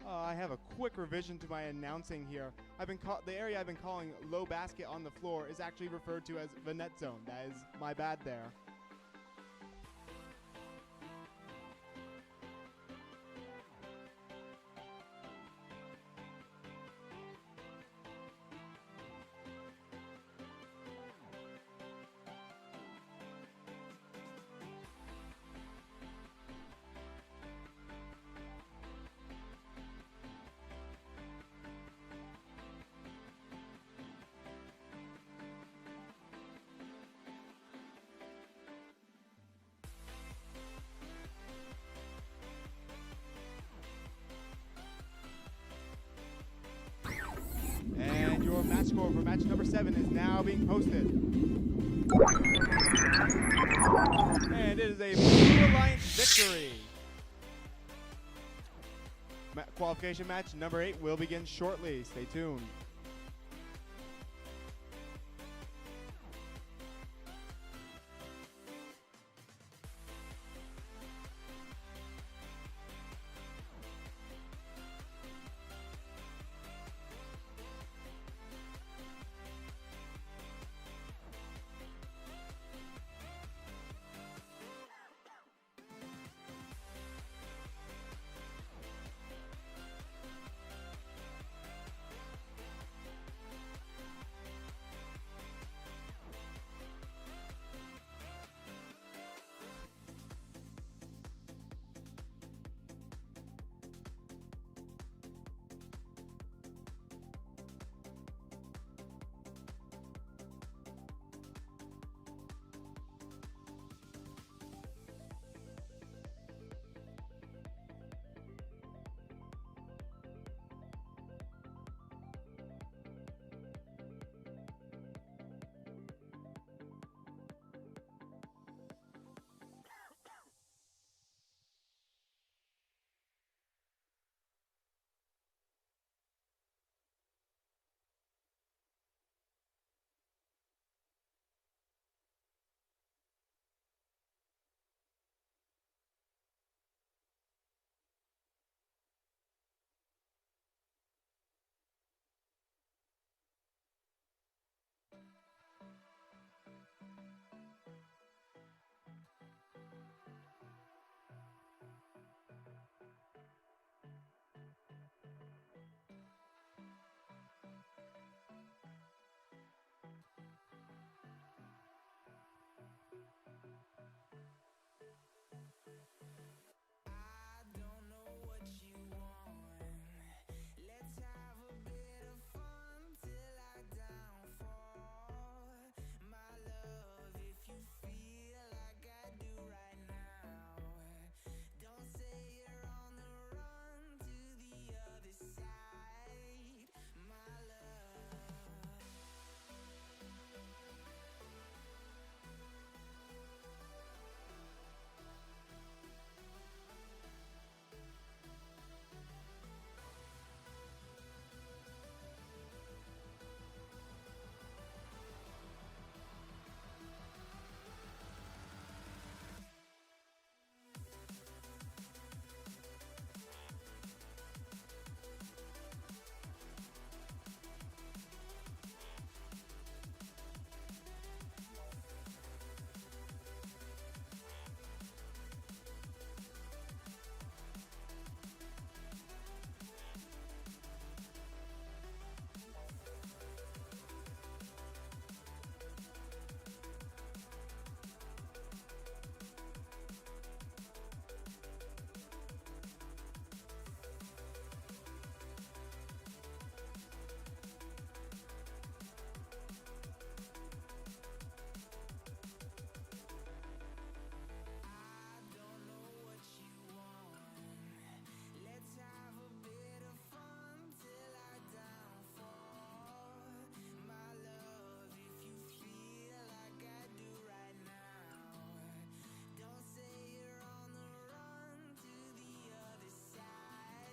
I have a quick revision to my announcing here. The area I've been calling low basket on the floor is actually referred to as the net zone. That is my bad there. And your match score for match number 7 is now being posted. And it is a Blue Alliance victory. Qualification match number 8 will begin shortly. Stay tuned. I don't know what you want. Let's have a bit of fun till I downfall. My love, if you feel like I do right now, don't say you're on the run to the other side. My love. I don't know what you want. Let's have a bit of fun till I downfall. My love, if you feel like I do right now, don't say you're on the run to the other side.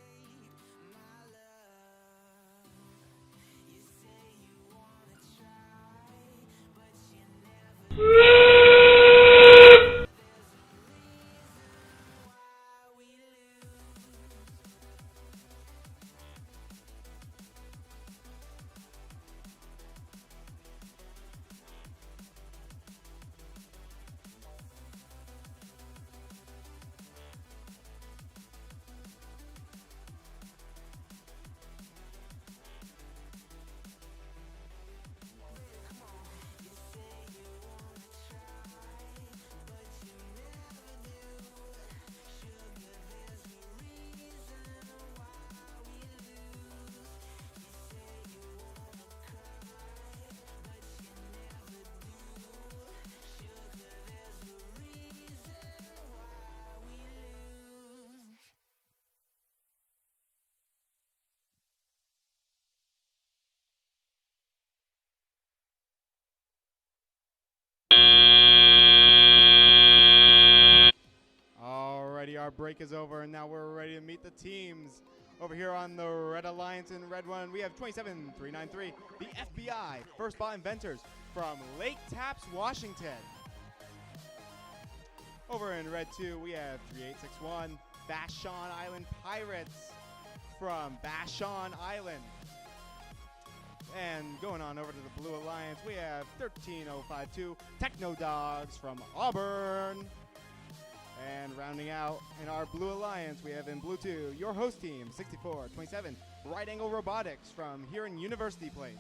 My love, you say you wanna try, but you never do. Why we lose. Alrighty, our break is over, and now we're ready to meet the teams. Over here on the Red Alliance in Red 1, we have 27393, the FBI First Bot Inventors from Lake Tapps, Washington. Over in Red 2, we have 3861, Vashon Island Pirates from Vashon Island. And going on over to the Blue Alliance, we have 13052, Techno Dogs from Auburn. And rounding out in our Blue Alliance, we have in Blue 2, your host team, 6427, Right Angle Robotics from here in University Place.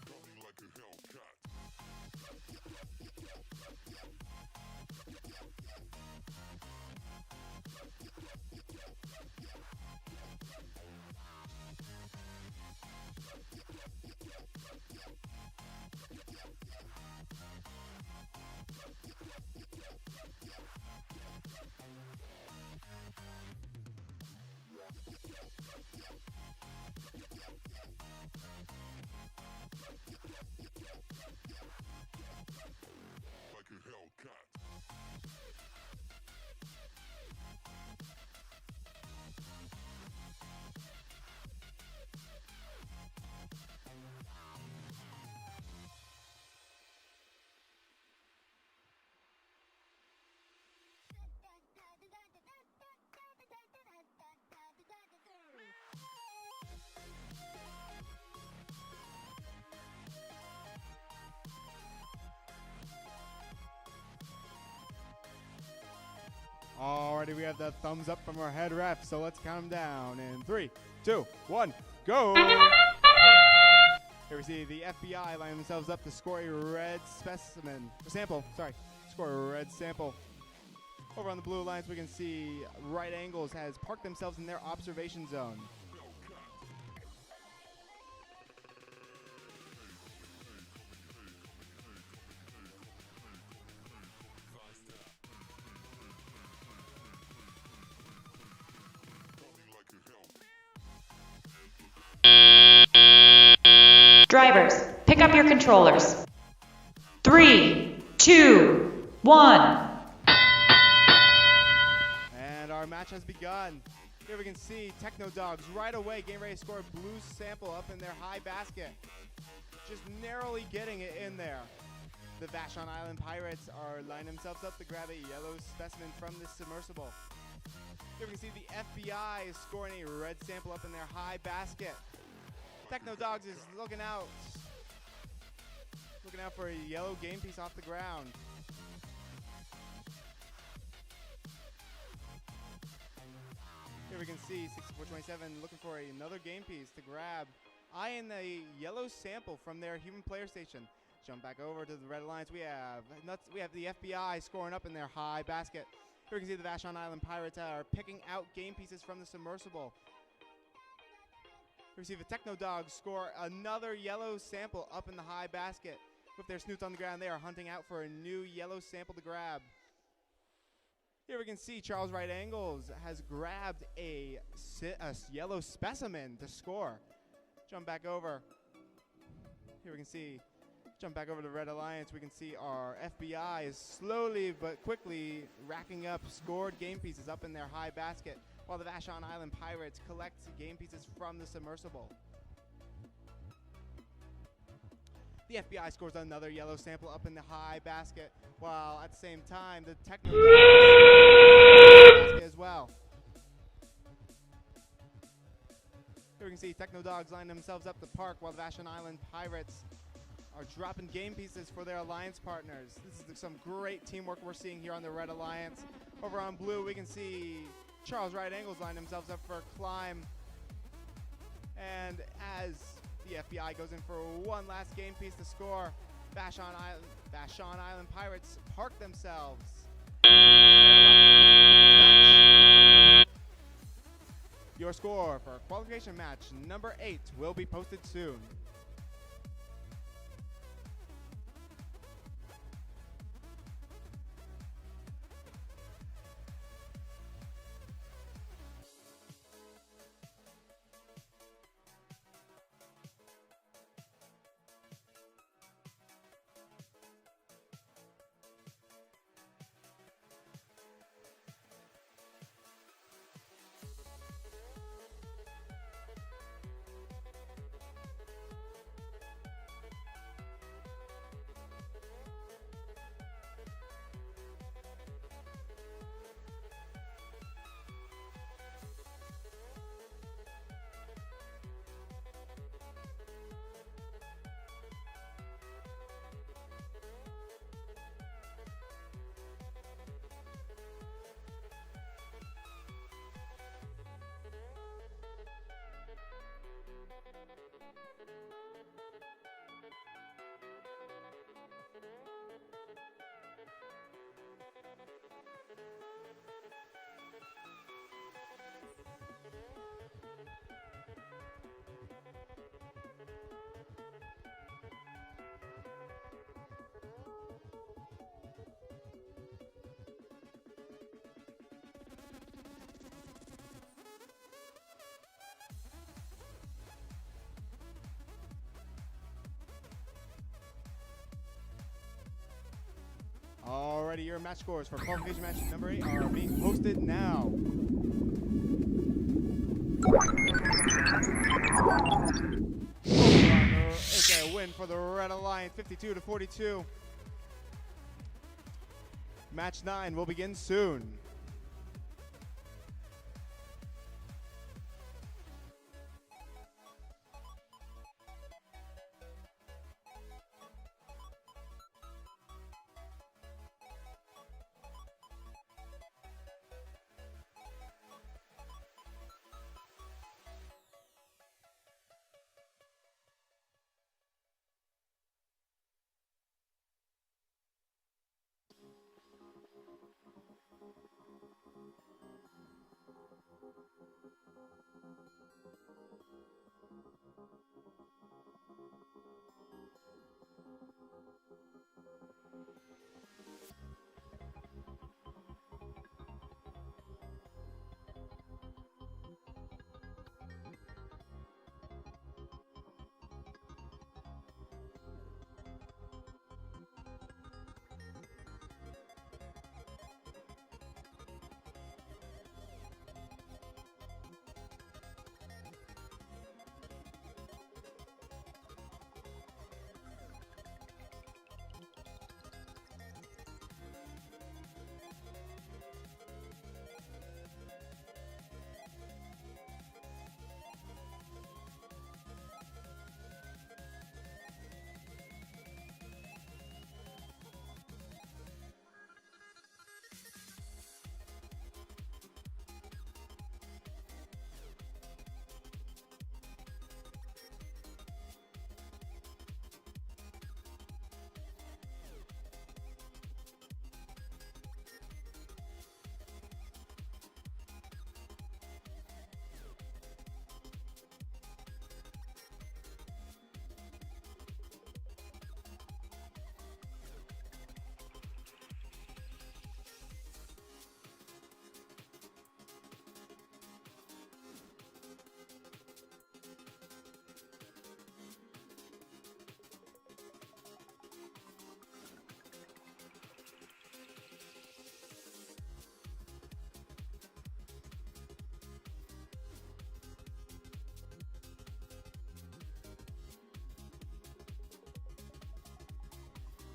Coming like a Hellcat. Alrighty, we have the thumbs up from our head ref, so let's count them down in 3, 2, 1, go! Here we see the FBI line themselves up to score a red score a red sample. Over on the blue lines, we can see Right Angles has parked themselves in their observation zone. Drivers, pick up your controllers. 3, 2, 1. And our match has begun. Here we can see Techno Dogs right away getting ready to score a blue sample up in their high basket. Just narrowly getting it in there. The Vashon Island Pirates are lining themselves up to grab a yellow specimen from this submersible. Here we can see the FBI is scoring a red sample up in their high basket. Techno Dogs is looking out for a yellow game piece off the ground. Here we can see 6427 looking for another game piece to grab. Eyeing the yellow sample from their human player station. Jump back over to the Red Alliance. We have the FBI scoring up in their high basket. Here we can see the Vashon Island Pirates are picking out game pieces from the submersible. We see the Techno Dogs score another yellow sample up in the high basket. With their snoots on the ground, they are hunting out for a new yellow sample to grab. Here we can see Charles Right Angles has grabbed a yellow specimen to score. Jump back over. Here we can see, jump back over to Red Alliance. We can see our FBI is slowly but quickly racking up scored game pieces up in their high basket, while the Vashon Island Pirates collect game pieces from the submersible. The FBI scores another yellow sample up in the high basket, while at the same time the Techno Dogs basket as well. Here we can see Techno Dogs line themselves up the park, while the Vashon Island Pirates are dropping game pieces for their alliance partners. This is some great teamwork we're seeing here on the Red Alliance. Over on blue, we can see Charles Right Angles line themselves up for a climb. And as the FBI goes in for one last game piece to score, Vashon Island Pirates park themselves. Your score for qualification match number 8 will be posted soon. Alrighty, your match scores for qualification match number 8 are being posted now. It's a win for the Red Alliance, 52-42. Match 9 will begin soon.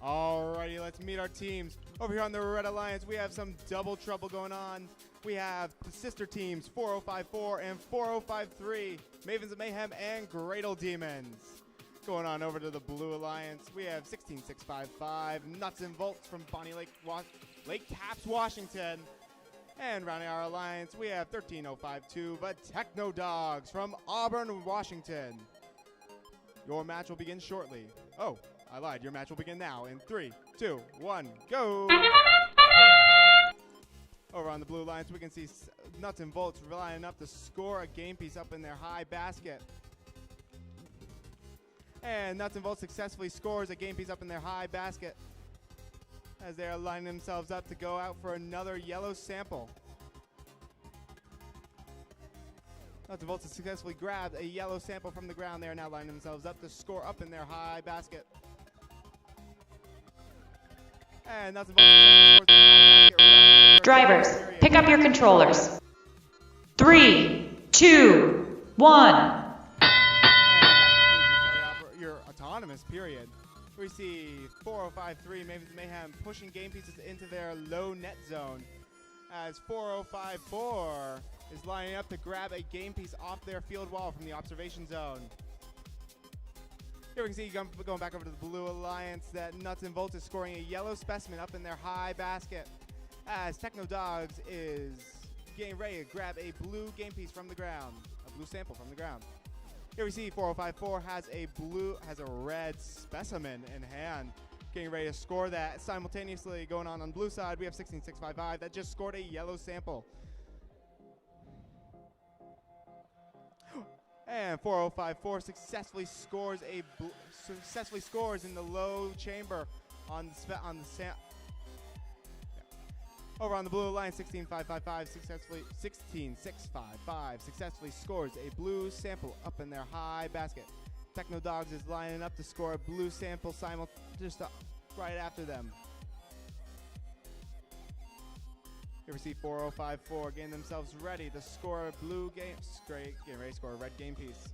Alrighty, let's meet our teams. Over here on the Red Alliance, we have some double trouble going on. We have the sister teams, 4054 and 4053, Mavens of Mayhem and Great Old Demons. Going on over to the Blue Alliance, we have 16655, Nuts and Volts from Bonnie Lake Caps, Washington. And rounding our alliance, we have 13052, the Techno Dogs from Auburn, Washington. Your match will begin shortly. Oh, I lied. Your match will begin now in 3, 2, 1, go! Over on the Blue Alliance, we can see Nuts and Bolts lining up to score a game piece up in their high basket. And Nuts and Bolts successfully scores a game piece up in their high basket as they are lining themselves up to go out for another yellow sample. Nuts and Bolts have successfully grabbed a yellow sample from the ground. They are now lining themselves up to score up in their high basket. And Nuts and Bolts successfully scores in the high basket. Drivers, pick up your controllers. 3, 2, 1. Your autonomous period. We see 4053 Mavens of Mayhem pushing game pieces into their low net zone as 4054 is lining up to grab a game piece off their field wall from the observation zone. Here we can see going back over to the Blue Alliance that Nuts and Bolts is scoring a yellow specimen up in their high basket as Techno Dogs is getting ready to grab a blue game piece from the ground, a blue sample from the ground. Here we see 4054 has a red specimen in hand, getting ready to score that. Simultaneously going on blue side, we have 16655 that just scored a yellow sample. And 4054 successfully scores in the low chamber on the over on the Blue Alliance. 16555 successfully scores a blue sample up in their high basket. Techno Dogs is lining up to score a blue sample right after them. Here we see 4054 getting themselves ready to score a blue game. Getting ready to score a red game piece.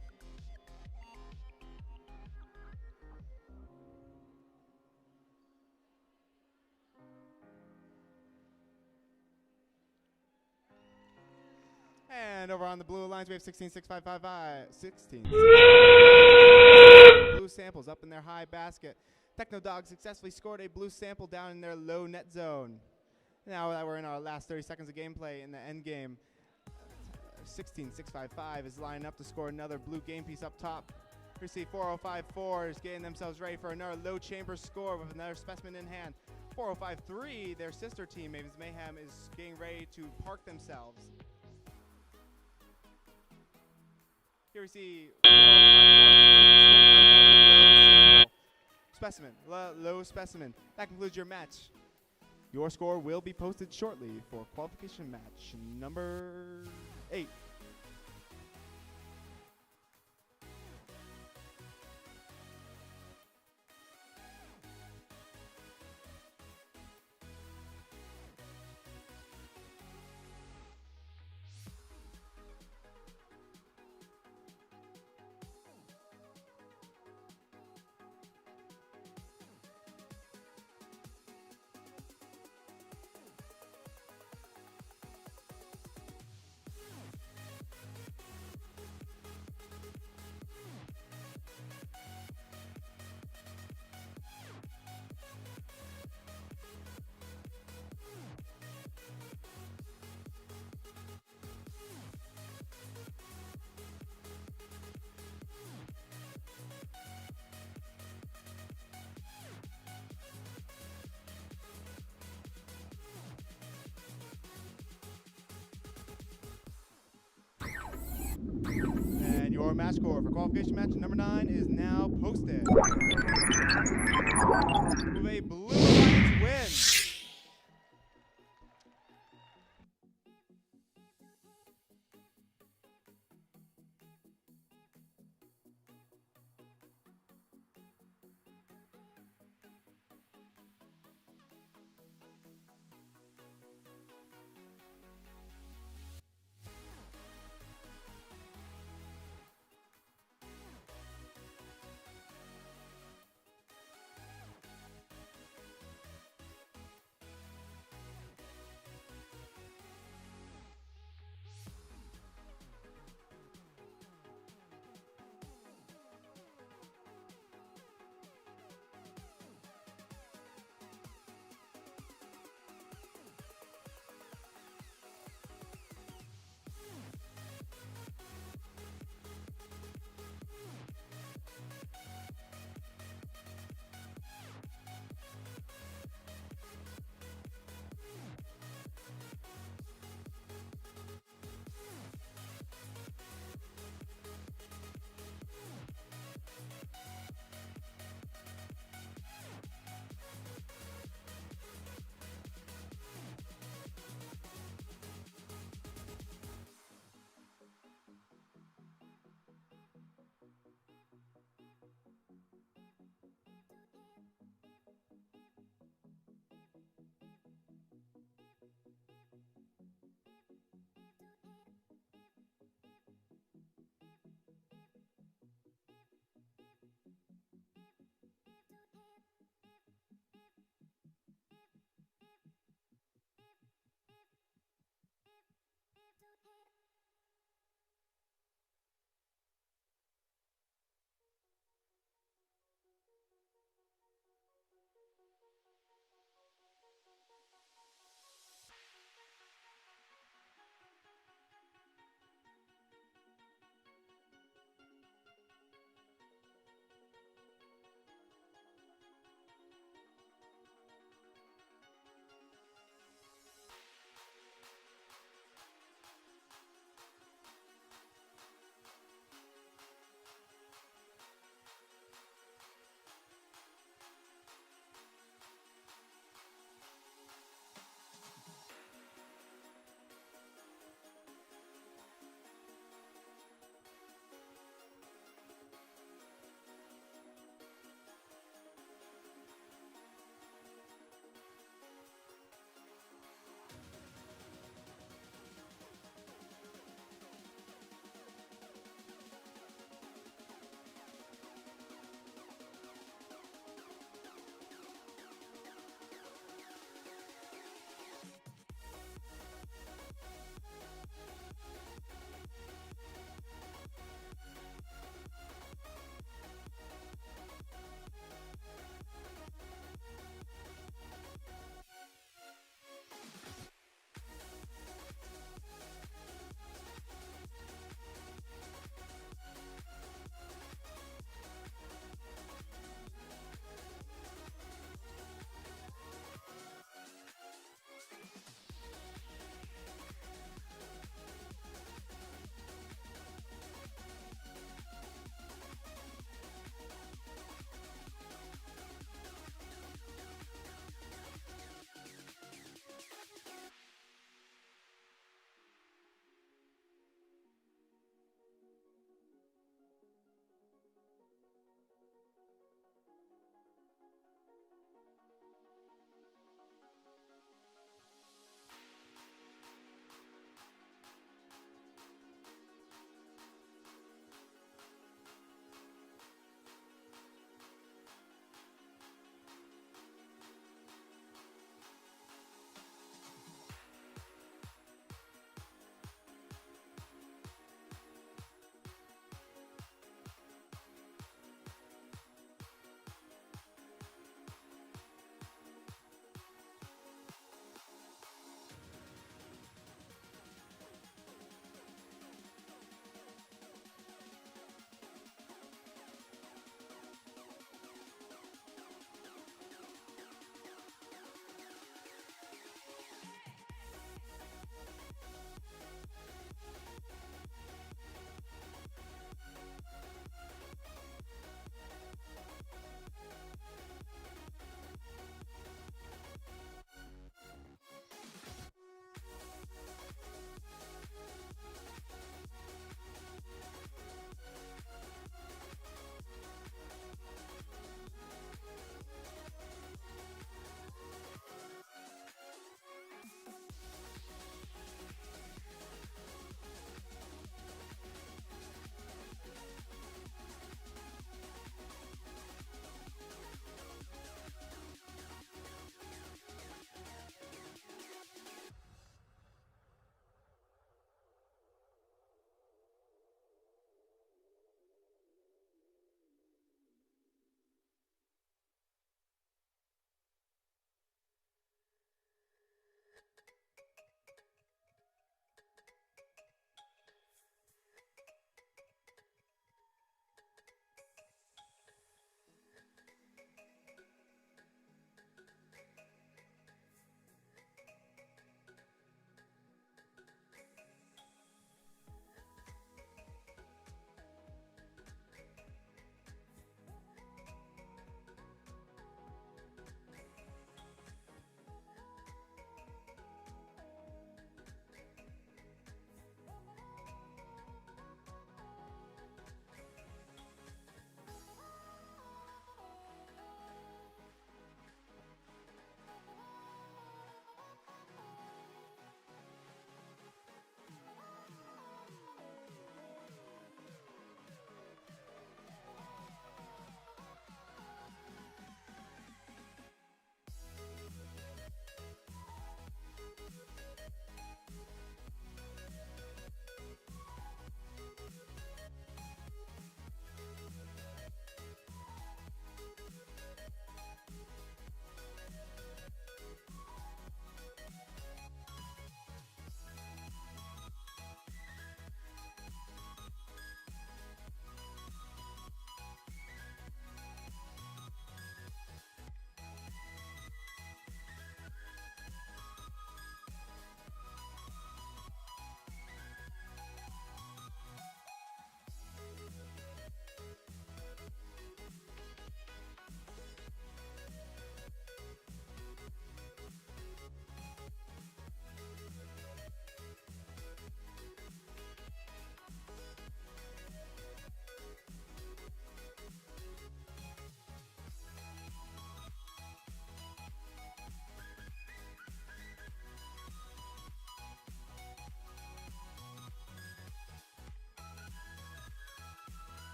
And over on the Blue Alliance, we have 16655. Blue samples up in their high basket. Techno Dogs successfully scored a blue sample down in their low net zone. Now that we're in our last 30 seconds of gameplay in the end game, 16655 is lining up to score another blue game piece up top. We see 4054 is getting themselves ready for another low chamber score with another specimen in hand. 4053, their sister team, Mavens Mayhem, is getting ready to park themselves. Here we see low specimen. That concludes your match. Your score will be posted shortly for qualification match number 8. And your match score for qualification match number 9 is now posted. With a Blue Alliance win.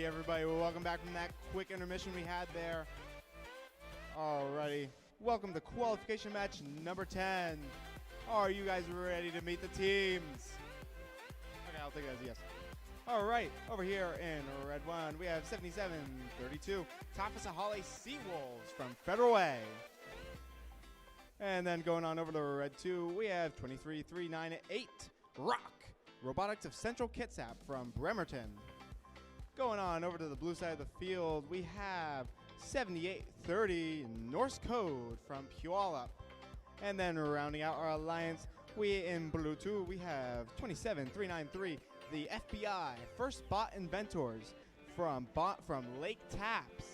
Alrighty, everybody. Well, welcome back from that quick intermission we had there. Alrighty. Welcome to qualification match number 10. Are you guys ready to meet the teams? Okay, I'll take it as a yes. Alright, over here in red 1, we have 7732 Tafasahale Seawolves from Federal Way. And then going on over to red 2, we have 23398 Rock Robotics of Central Kitsap from Bremerton. Going on over to the blue side of the field, we have 7830 Norse Code from Puyallup. And then rounding out our alliance, in blue 2, we have 27393 the FBI First Bot Inventors from Lake Taps.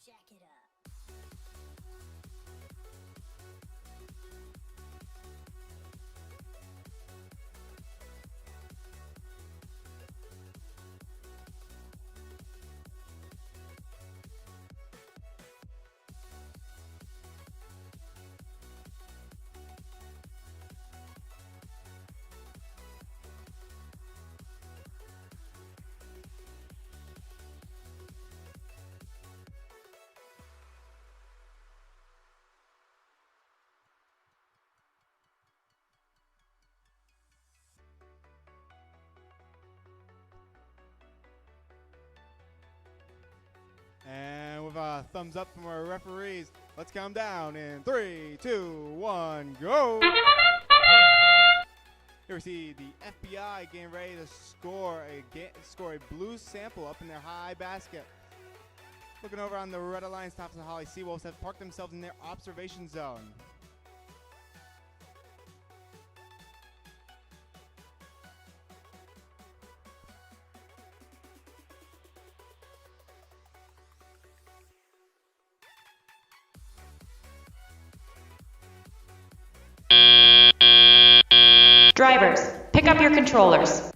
Jack it up. And with a thumbs up from our referees, let's count down in 3, 2, 1, go! Here we see the FBI getting ready to score a blue sample up in their high basket. Looking over on the Red Alliance, Tafasahale Seawolves have parked themselves in their observation zone. Drivers, pick up your controllers.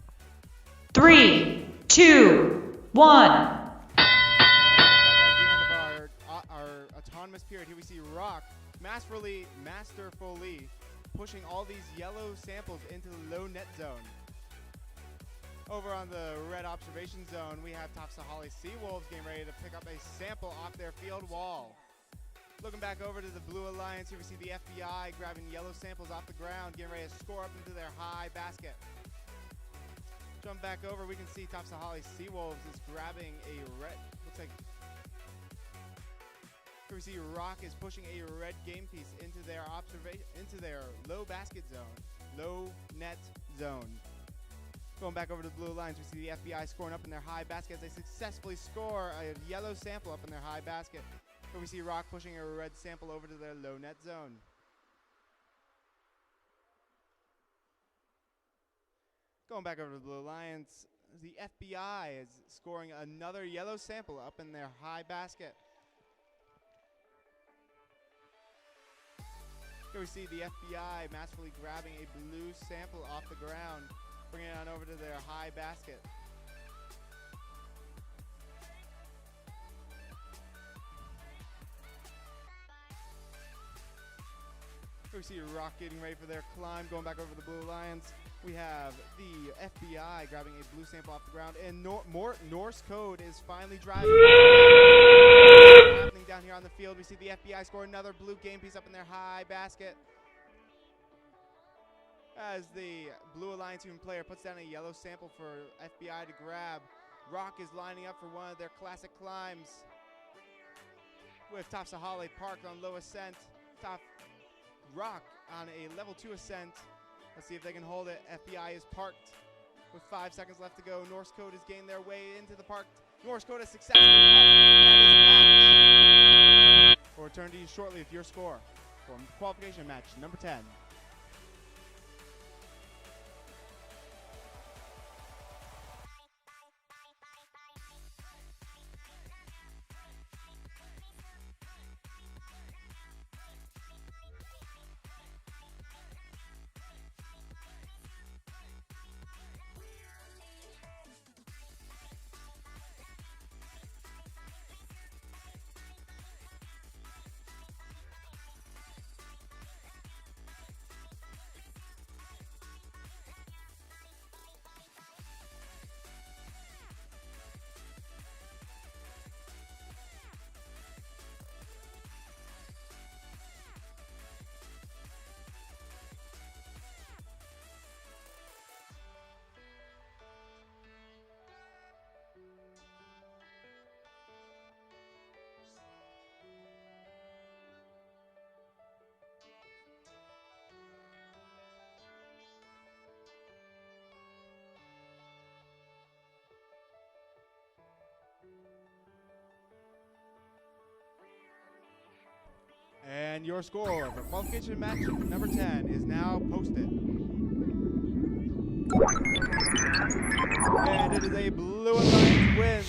3, 2, 1. At the end of our autonomous period, here we see Rock masterfully pushing all these yellow samples into the low net zone. Over on the red observation zone, we have Tafasahale Seawolves getting ready to pick up a sample off their field wall. Looking back over to the Blue Alliance, here we see the FBI grabbing yellow samples off the ground, getting ready to score up into their high basket. Jump back over, we can see Topsahali Seawolves is grabbing a red, looks like, here we see Rock is pushing a red game piece into their low basket zone, low net zone. Going back over to the blue lines, we see the FBI scoring up in their high basket as they successfully score a yellow sample up in their high basket. Here we see Rock pushing a red sample over to their low net zone. Going back over to the Blue Lions, the FBI is scoring another yellow sample up in their high basket. Here we see the FBI masterfully grabbing a blue sample off the ground, bringing it on over to their high basket. Here we see Rock getting ready for their climb, going back over the Blue Lions. We have the FBI grabbing a blue sample off the ground, and Norse Code is finally driving. Happening down here on the field, we see the FBI score another blue game piece up in their high basket. As the Blue Alliance team player puts down a yellow sample for FBI to grab, Rock is lining up for one of their classic climbs with Topsahali parked on low ascent. Rock on a level 2 ascent. Let's see if they can hold it. FBI is parked with 5 seconds left to go. Norse Code has gained their way into the park. Norse Code has successfully parked. That is match. We'll return to you shortly with your score for qualification match number 10. And your score for qualification match number 10 is now posted. And it is a Blue Alliance win.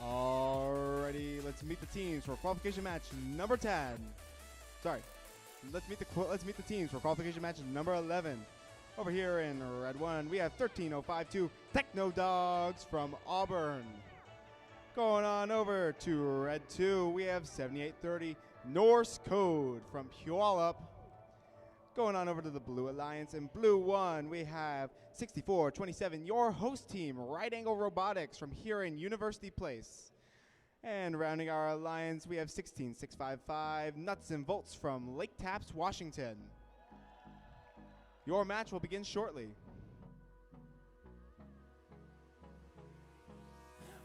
Alrighty, let's meet the teams for qualification match number 10. Sorry, let's meet the teams for qualification match number 11. Over here in Red 1, we have 13052 Techno Dogs from Auburn. Going on over to Red 2, we have 7830 Norse Code from Puyallup. Going on over to the Blue Alliance. In Blue 1, we have 6427, your host team, Right Angle Robotics from here in University Place. And rounding our alliance, we have 16655, Nuts and Bolts from Lake Taps, Washington. Your match will begin shortly.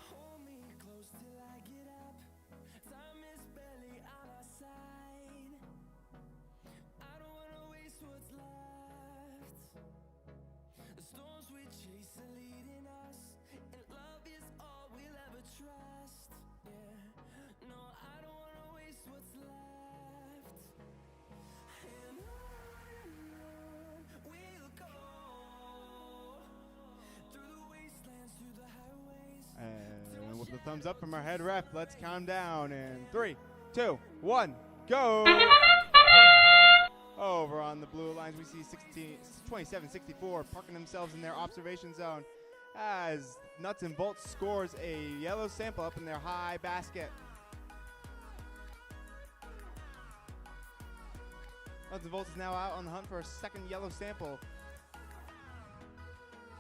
Hold me close till I get up. Time is barely on our side. I don't wanna waste what's left. The storms we chase are leading us, and love is all we'll ever trust. Yeah, no, I don't wanna waste what's left. And on we'll go, through the wastelands, through the highways. And with the thumbs up from our head ref, let's count down in 3, 2, 1, go! Over on the blue lines, we see 27-64 parking themselves in their observation zone as Nuts and Bolts scores a yellow sample up in their high basket. Nuts and Bolts is now out on the hunt for a second yellow sample.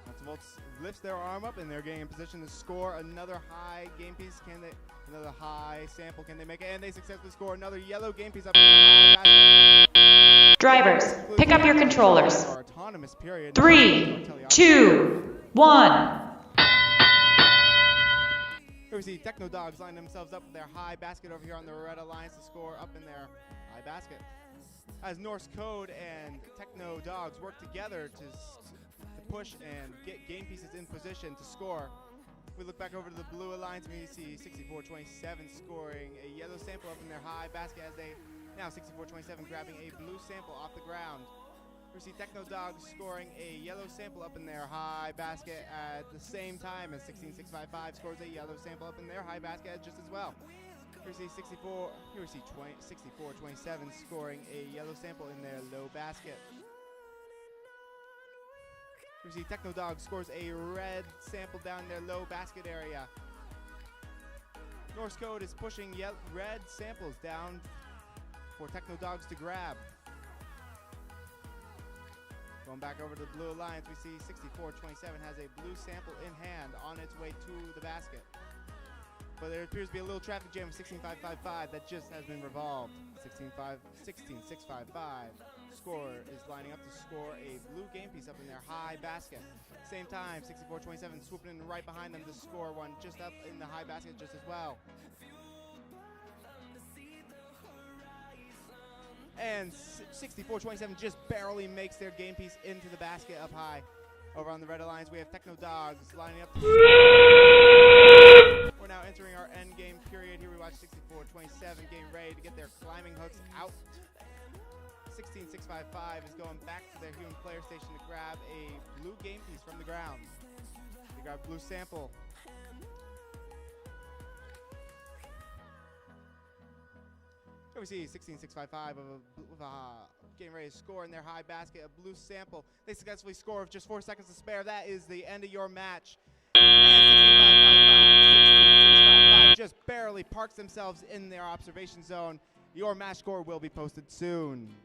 Nuts and Bolts lifts their arm up and they're getting in position to score another high game piece. Another high sample? Can they make it? And they successfully score another yellow game piece up in the high basket. Drivers, pick up your controllers. Our autonomous period. 3, 2, 1. Here we see Techno Dogs line themselves up with their high basket over here on the Red Alliance to score up in their high basket. As Norse Code and Techno Dogs work together to push and get game pieces in position to score. We look back over to the Blue Alliance and we see 64-27 scoring a yellow sample up in their high basket as they now 64-27 grabbing a blue sample off the ground. We see Techno Dogs scoring a yellow sample up in their high basket at the same time as 16-655 scores a yellow sample up in their high basket just as well. Here we see 64-27 scoring a yellow sample in their low basket. We see Techno Dog scores a red sample down their low basket area. Norse Code is pushing red samples down for Techno Dogs to grab. Going back over to the Blue Alliance, we see 64-27 has a blue sample in hand on its way to the basket. But there appears to be a little traffic jam with 16-555 that just has been revolved. 16-655 score is lining up to score a blue game piece up in their high basket. Same time, 64-27 swooping in right behind them to score one just up in the high basket just as well. And 64-27 just barely makes their game piece into the basket up high. Over on the Red Alliance, we have Techno Dogs lining up. We're now entering our end game period. Here we watch 64-27 getting ready to get their climbing hooks out. 16-655 is going back to their human player station to grab a blue game piece from the ground. They grab a blue sample. Here we see 16-655 getting ready to score in their high basket, a blue sample. They successfully score with just 4 seconds to spare. That is the end of your match. And 16-655 just barely parks themselves in their observation zone. Your match score will be posted soon.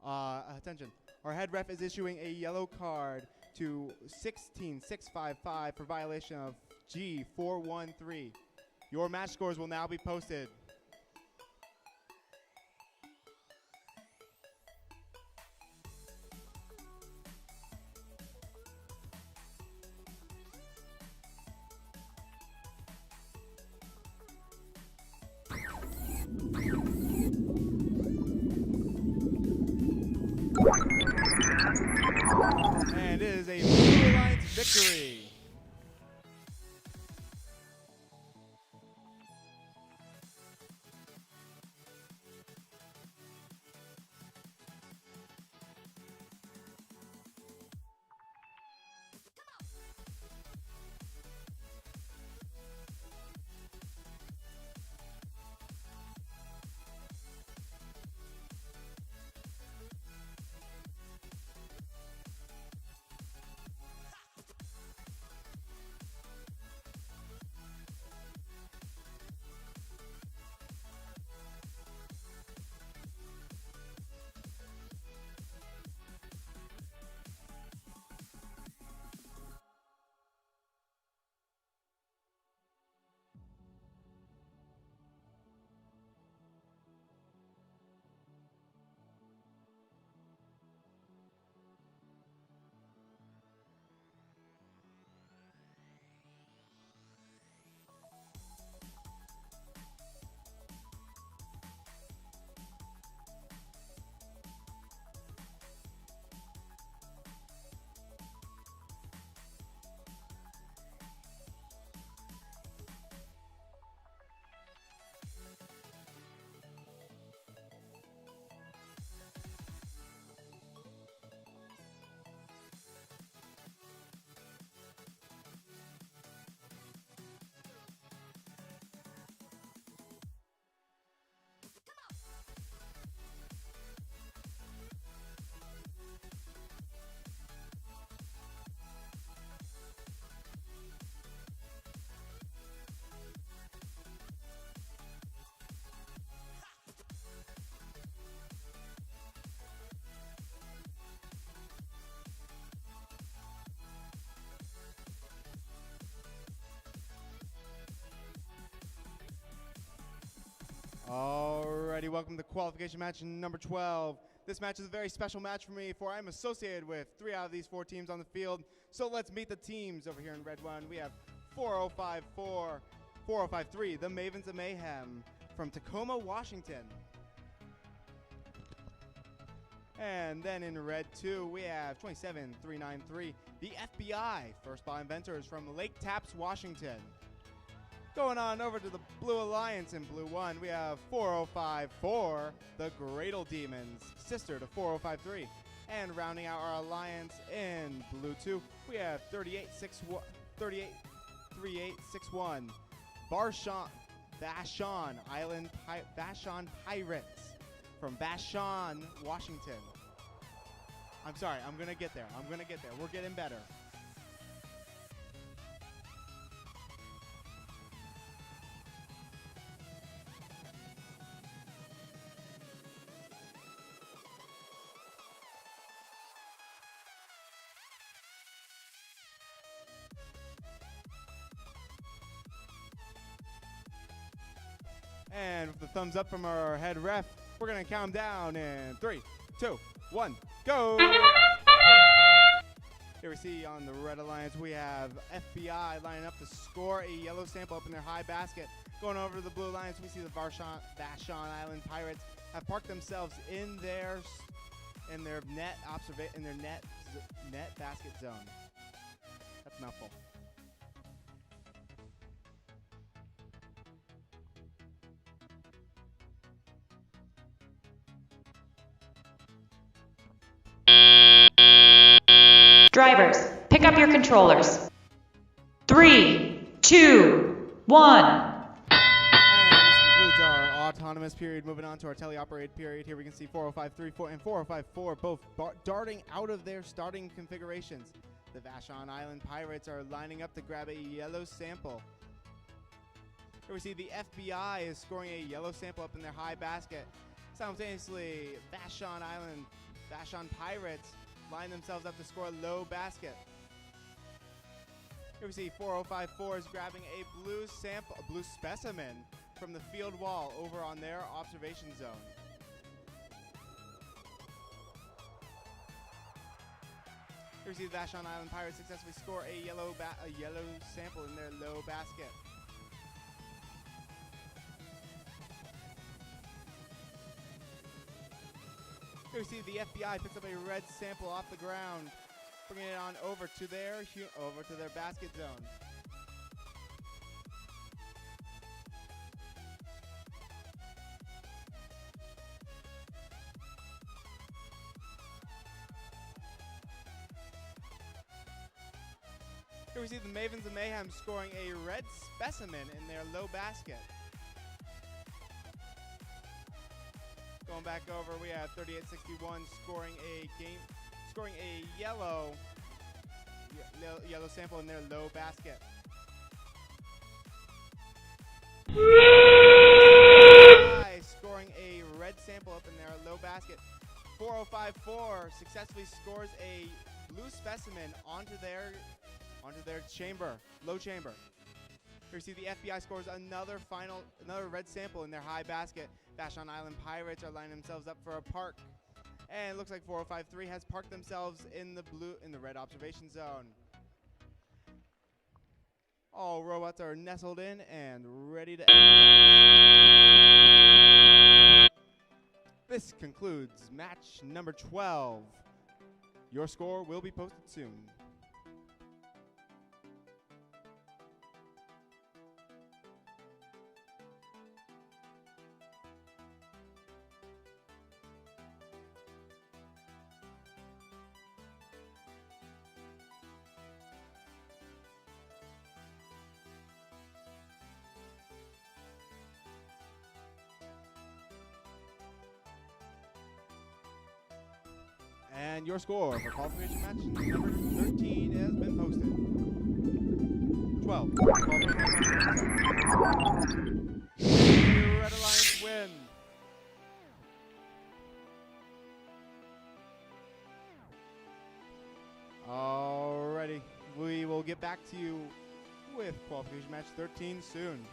Attention. Our head ref is issuing a yellow card to 16655 for violation of G413. Your match scores will now be posted. And it is a Blue Alliance victory. Alrighty, welcome to qualification match number 12. This match is a very special match for me, for I'm associated with 3 out of these 4 teams on the field. So let's meet the teams over here in red 1. We have 4054, 4053, the Mavens of Mayhem from Tacoma, Washington. And then in red 2, we have 27393, the FBI, First Ball Inventors from Lake Tapps, Washington. Going on over to the Blue Alliance in blue 1, we have 4054, the Gradle Demons, sister to 4053. And rounding out our alliance in blue 2, we have 383861, Vashon Island Vashon Pirates from Vashon, Washington. I'm sorry, I'm gonna get there. We're getting better. And with the thumbs up from our head ref, we're going to count down in 3, 2, 1, go! Here we see on the Red Alliance, we have FBI lining up to score a yellow sample up in their high basket. Going over to the Blue Alliance, we see the Vashon Island Pirates have parked themselves in their net basket zone. That's a mouthful. Drivers, pick up your controllers. 3, 2, 1. And this concludes our autonomous period. Moving on to our teleoperated period. Here we can see 4053 and 4054 both darting out of their starting configurations. The Vashon Island Pirates are lining up to grab a yellow sample. Here we see the FBI is scoring a yellow sample up in their high basket. Simultaneously, Vashon Island Vashon Pirates line themselves up to score a low basket. Here we see 4054 is grabbing a blue specimen from the field wall over on their observation zone. Here we see the Vashon Island Pirates successfully score a yellow sample in their low basket. Here we see the FBI picks up a red sample off the ground, bringing it on over to their basket zone. Here we see the Mavens of Mayhem scoring a red specimen in their low basket. Going back over, we have 3861 scoring a yellow sample in their low basket. Scoring a red sample up in their low basket. 4054 successfully scores a blue specimen onto their low chamber. Here we see the FBI scores another red sample in their high basket. Vashon Island Pirates are lining themselves up for a park. And it looks like 4053 has parked themselves in the red observation zone. All robots are nestled in and ready to end the match. This concludes match number 12. Your score will be posted soon. And your score for qualification match number 13 has been posted. 12. Red Alliance win. Alrighty, we will get back to you with qualification match 13 soon.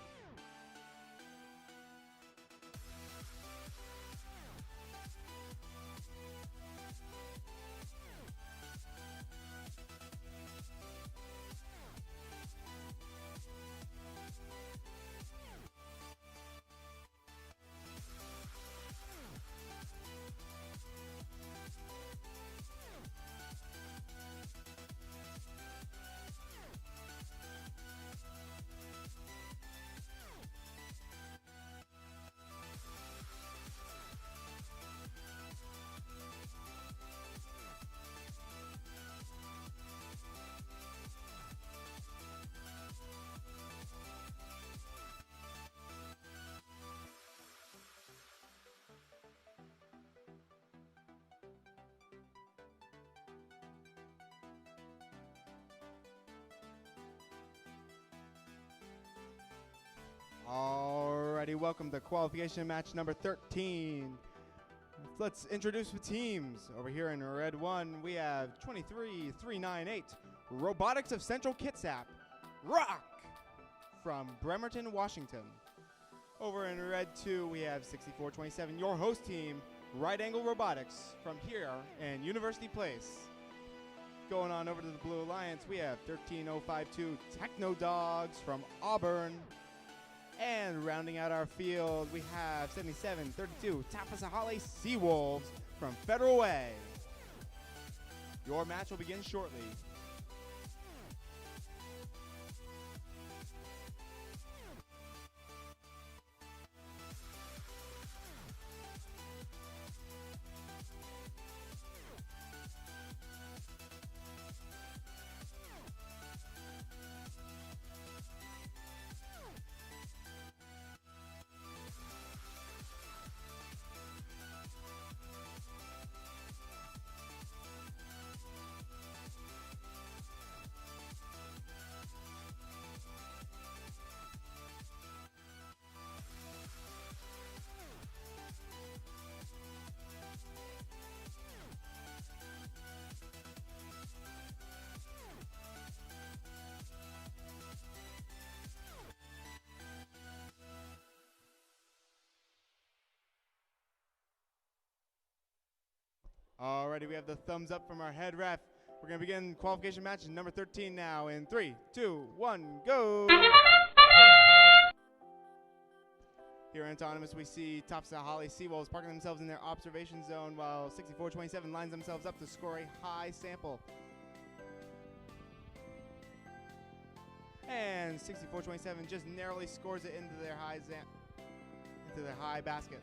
Alrighty, welcome to qualification match number 13. Let's introduce the teams. Over here in Red 1, we have 23398, Robotics of Central Kitsap, Rock from Bremerton, Washington. Over in Red 2, we have 6427, your host team, Right Angle Robotics from here in University Place. Going on over to the Blue Alliance, we have 13052, Techno Dogs from Auburn. And rounding out our field, we have 7732, Tapasahale Seawolves from Federal Way. Your match will begin shortly. Alrighty, we have the thumbs up from our head ref. We're going to begin qualification match number 13 now in 3, 2, 1, go! Here in Autonomous, we see Tops of Holly Seawolves parking themselves in their observation zone while 6427 lines themselves up to score a high sample. And 6427 just narrowly scores it into their high basket.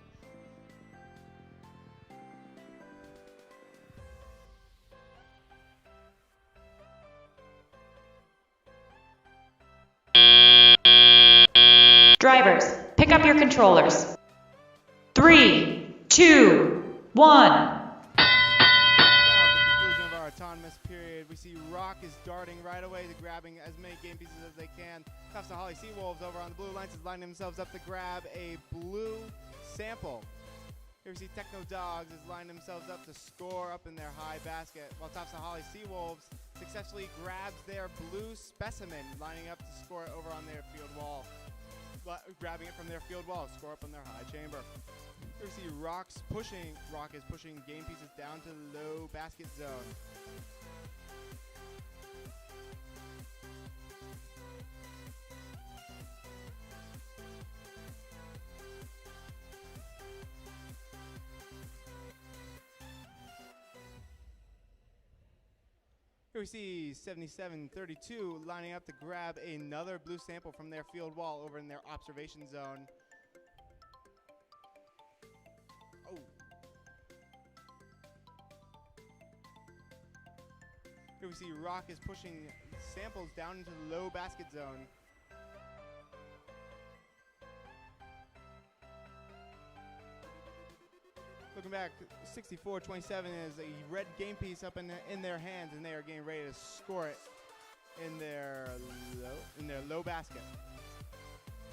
Drivers, pick up your controllers. 3, 2, 1. Now, at the conclusion of our autonomous period, we see Rock is darting right away to grabbing as many game pieces as they can. Cuffs to Holly Seawolves over on the blue lines is lining themselves up to grab a blue sample. Here we see Techno Dogs is lining themselves up to score up in their high basket, while Tops of Holly Seawolves successfully grabs their blue specimen, lining up to score it over on their field wall. Grabbing it from their field wall, score up in their high chamber. Here we see Rock is pushing game pieces down to the low basket zone. Here we see 7732 lining up to grab another blue sample from their field wall over in their observation zone. Oh. Here we see Rock is pushing samples down into the low basket zone. Looking back, 6427 is a red game piece up in their hands, and they are getting ready to score it in their low basket.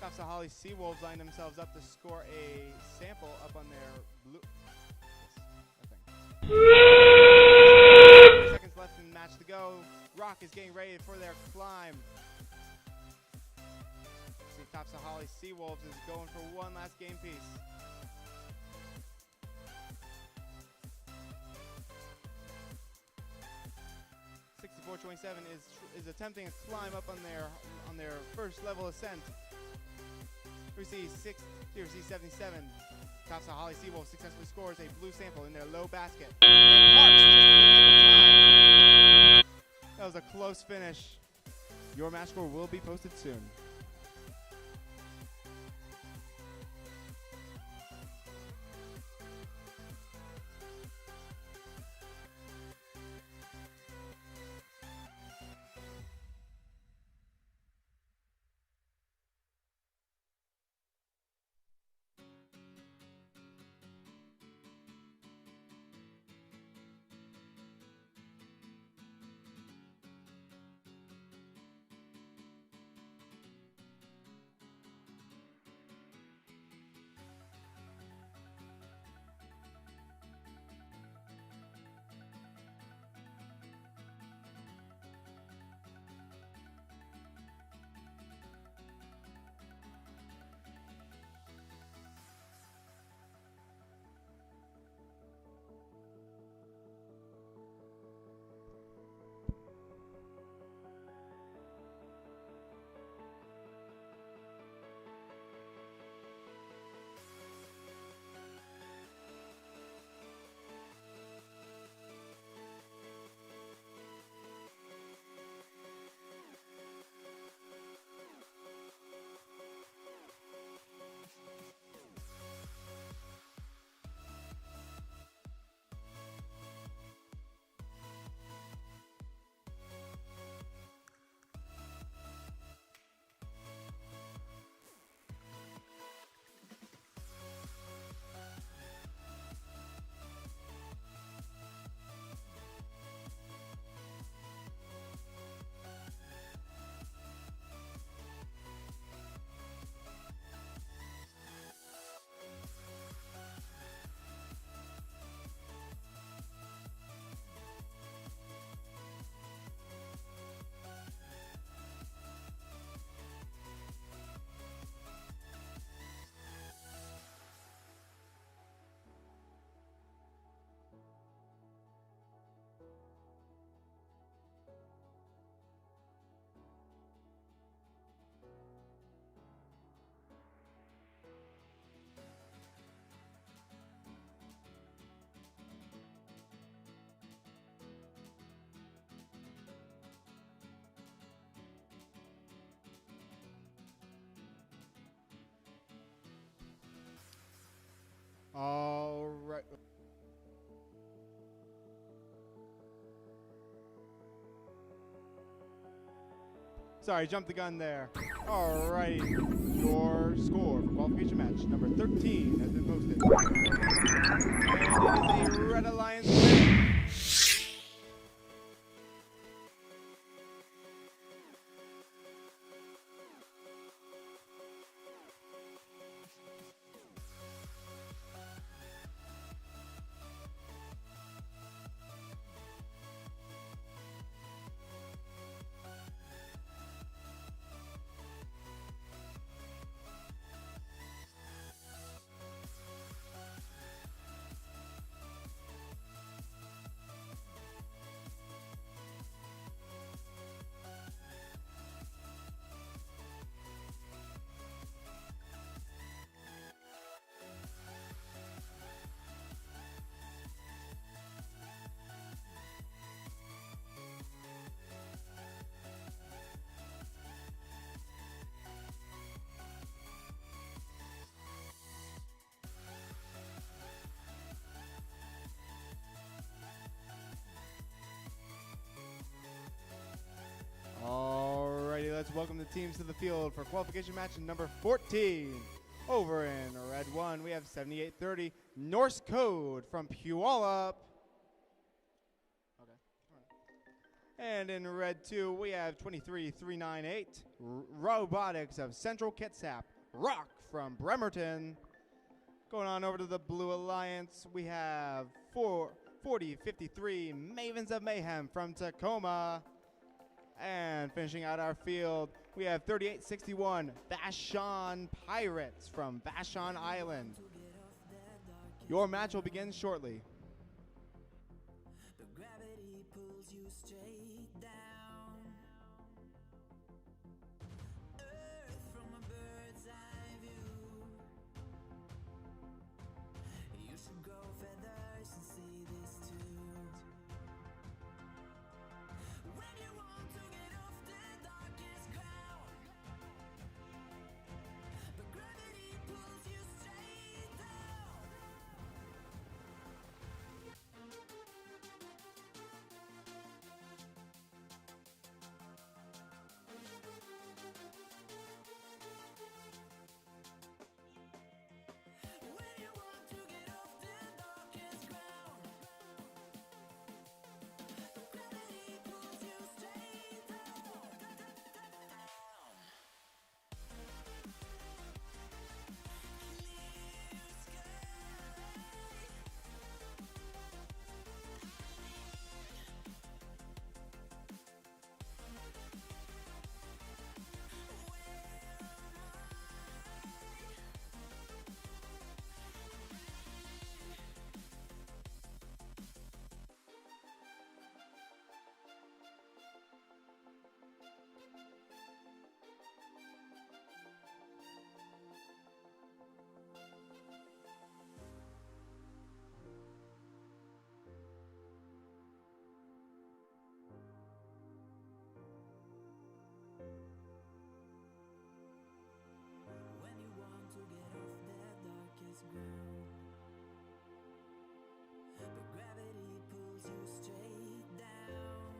Tops of Holly Seawolves line themselves up to score a sample up on their blue. 3 seconds left in the match to go. Rock is getting ready for their climb. See, Tops of Holly Seawolves is going for one last game piece. .427 is attempting a climb up on their first level ascent. Here we see 77. Tops of Holly Seawolf successfully scores a blue sample in their low basket. And Parks just in the nick of time. That was a close finish. Your match score will be posted soon. Sorry, jumped the gun there. All right, your score for qualification match number 13 has been posted. And it is a Red Alliance win. Alrighty, let's welcome the teams to the field for qualification match number 14. Over in Red 1, we have 7830 Norse Code from Puyallup. And in Red 2, we have 23398 Robotics of Central Kitsap. Rock from Bremerton. Going on over to the Blue Alliance, we have 4053 Mavens of Mayhem from Tacoma. And finishing out our field, we have 3861 Vashon Pirates from Vashon Island. Your match will begin shortly. But gravity pulls you straight down. Earth from a bird's eye view. You should grow feathers and see this too. When you want to get off the darkest ground, but gravity pulls you straight down. When you want to get off the darkest ground, but gravity pulls you straight down. Clear When you want to get off the darkest ground, but gravity pulls you straight down.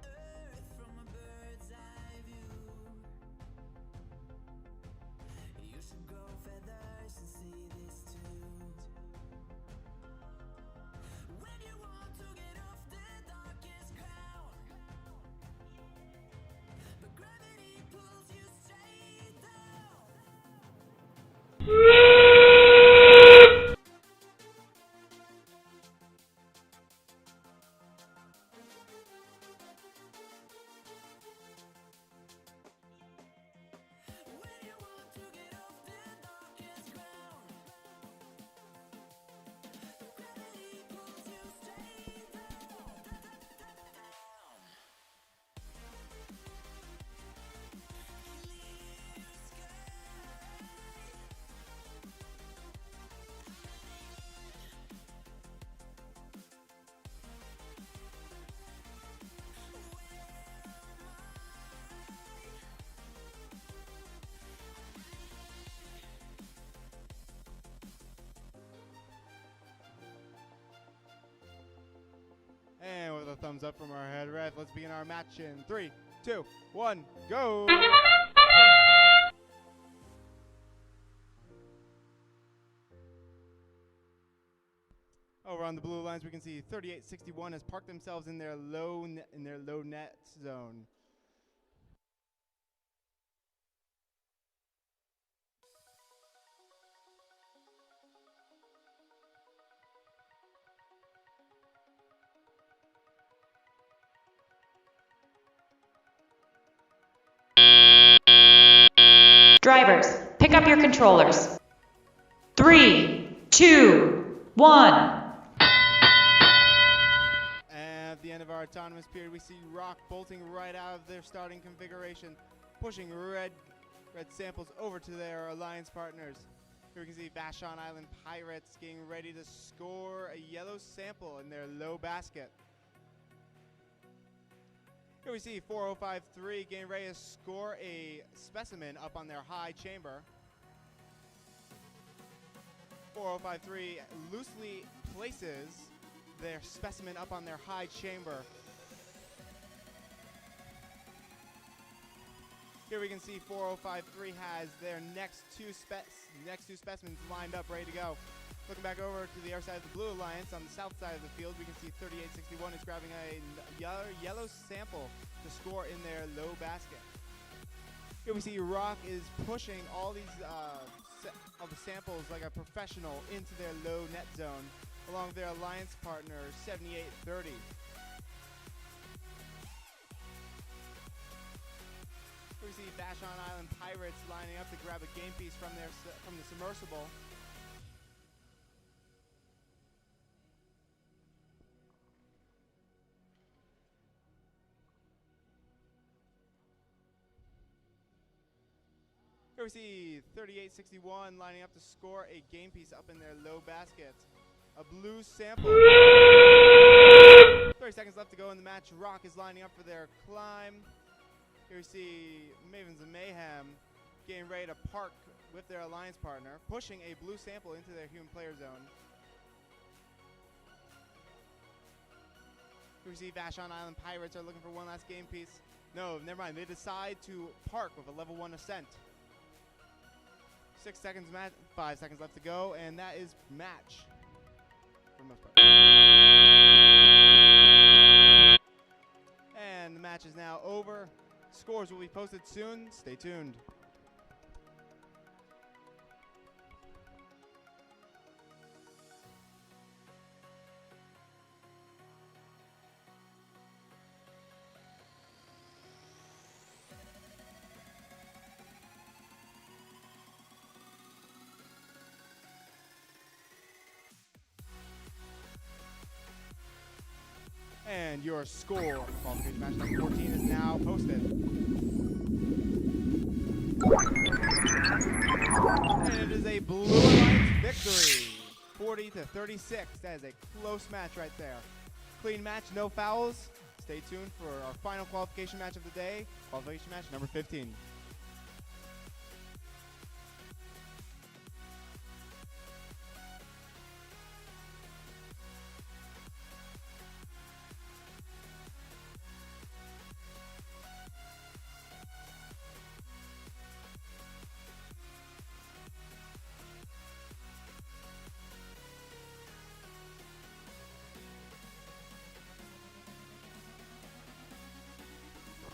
Earth from a bird's eye view. You should grow feathers and see this too. When you want to get off the darkest ground, but gravity pulls you straight down. When you want to get off the darkest ground, but gravity pulls you straight down. Clear sky. thumbs up from our head ref. Let's begin our match in 3, 2, 1, go! Over on the blue lines, we can see 3861 has parked themselves in their low net zone. Drivers, pick up your controllers. 3, 2, 1. And at the end of our autonomous period, we see Rock bolting right out of their starting configuration, pushing red samples over to their alliance partners. Here we can see Vashon Island Pirates getting ready to score a yellow sample in their low basket. Here we see 4053 getting ready to score a specimen up on their high chamber. 4053 loosely places their specimen up on their high chamber. Here we can see 4053 has their next two specimens lined up, ready to go. Looking back over to the other side of the Blue Alliance, on the south side of the field, we can see 3861 is grabbing a yellow sample to score in their low basket. Here we see Rock is pushing all these all the samples like a professional into their low net zone, along with their alliance partner 7830. We see Vashon Island Pirates lining up to grab a game piece from the submersible. Here we see 3861 lining up to score a game piece up in their low basket. A blue sample. 30 seconds left to go in the match. Rock is lining up for their climb. Here we see Mavens of Mayhem getting ready to park with their alliance partner, pushing a blue sample into their human player zone. Here we see Vashon Island Pirates are looking for one last game piece. No, never mind. They decide to park with a level 1 ascent. 6 seconds, 5 seconds left to go, and that is match for the most part. And the match is now over. Scores will be posted soon. Stay tuned. And your score, qualification match number 14, is now posted. And it is a Blue Alliance victory, 40-36. That is a close match right there. Clean match, no fouls. Stay tuned for our final qualification match of the day, qualification match number 15.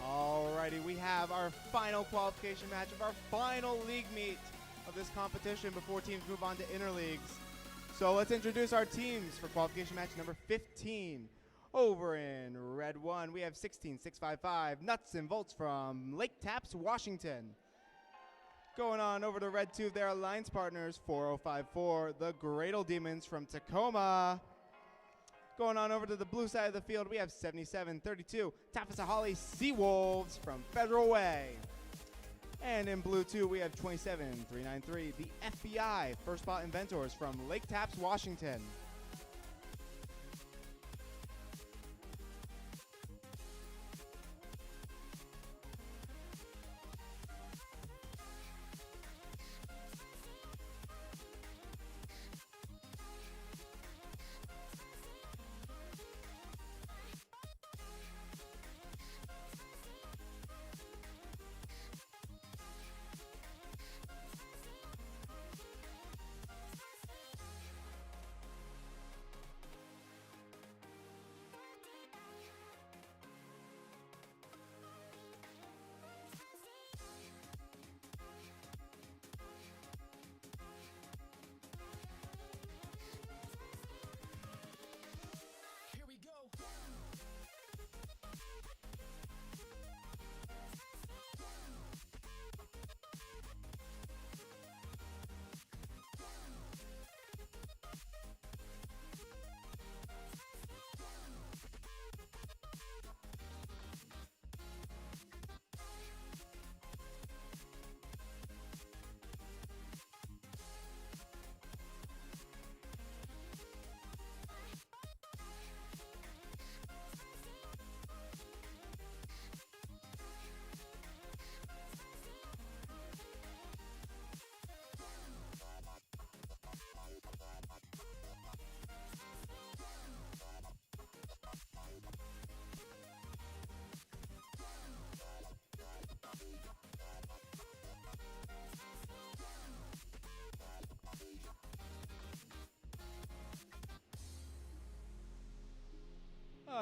Alrighty, we have our final qualification match of our final league meet of this competition before teams move on to interleagues. So let's introduce our teams for qualification match number 15. Over in Red 1, we have 16655 Nuts and Volts from Lake Taps, Washington. Going on over to Red 2, their alliance partners, 4054 the Gradle Demons from Tacoma. Going on over to the blue side of the field, we have 7732 Tafasahali Seawolves from Federal Way. And in blue 2, we have 27393 the FBI First Spot Inventors from Lake Taps, Washington.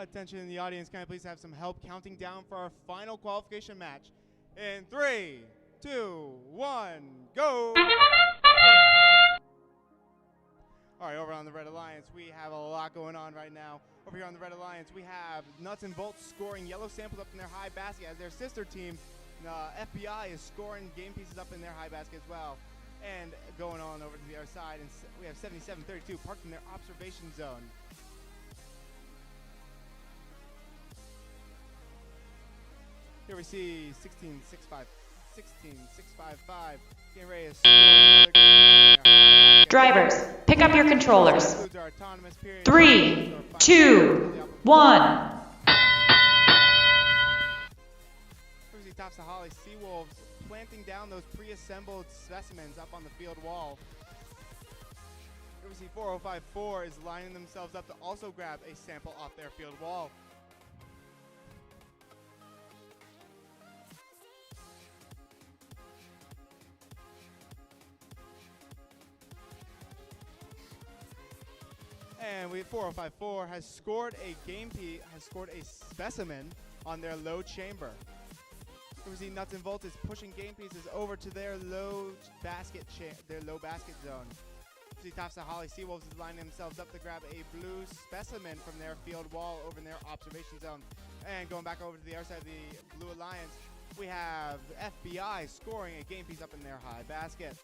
Attention in the audience, can I please have some help counting down for our final qualification match? In 3, 2, 1, go! All right, over on the Red Alliance, we have a lot going on right now. Over here on the Red Alliance, we have Nuts and Bolts scoring yellow samples up in their high basket as their sister team, FBI, is scoring game pieces up in their high basket as well. And going on over to the other side, and we have 77-32 parked in their observation zone. Here we see 16-6-5, 16-6-5-5. Getting ready to score another game. Drivers, pick up your controllers. Concludes our autonomous period. 3, 2, 1. Here we see Tops of Holly Seawolves planting down those pre-assembled specimens up on the field wall. Here we see 4054 is lining themselves up to also grab a sample off their field wall. And 4054 has scored a a specimen on their low chamber. Here we see Nuts and Bolts is pushing game pieces over to their low basket zone. We see Tops of Holly Seawolves is lining themselves up to grab a blue specimen from their field wall over in their observation zone. And going back over to the other side of the Blue Alliance, we have FBI scoring a game piece up in their high basket.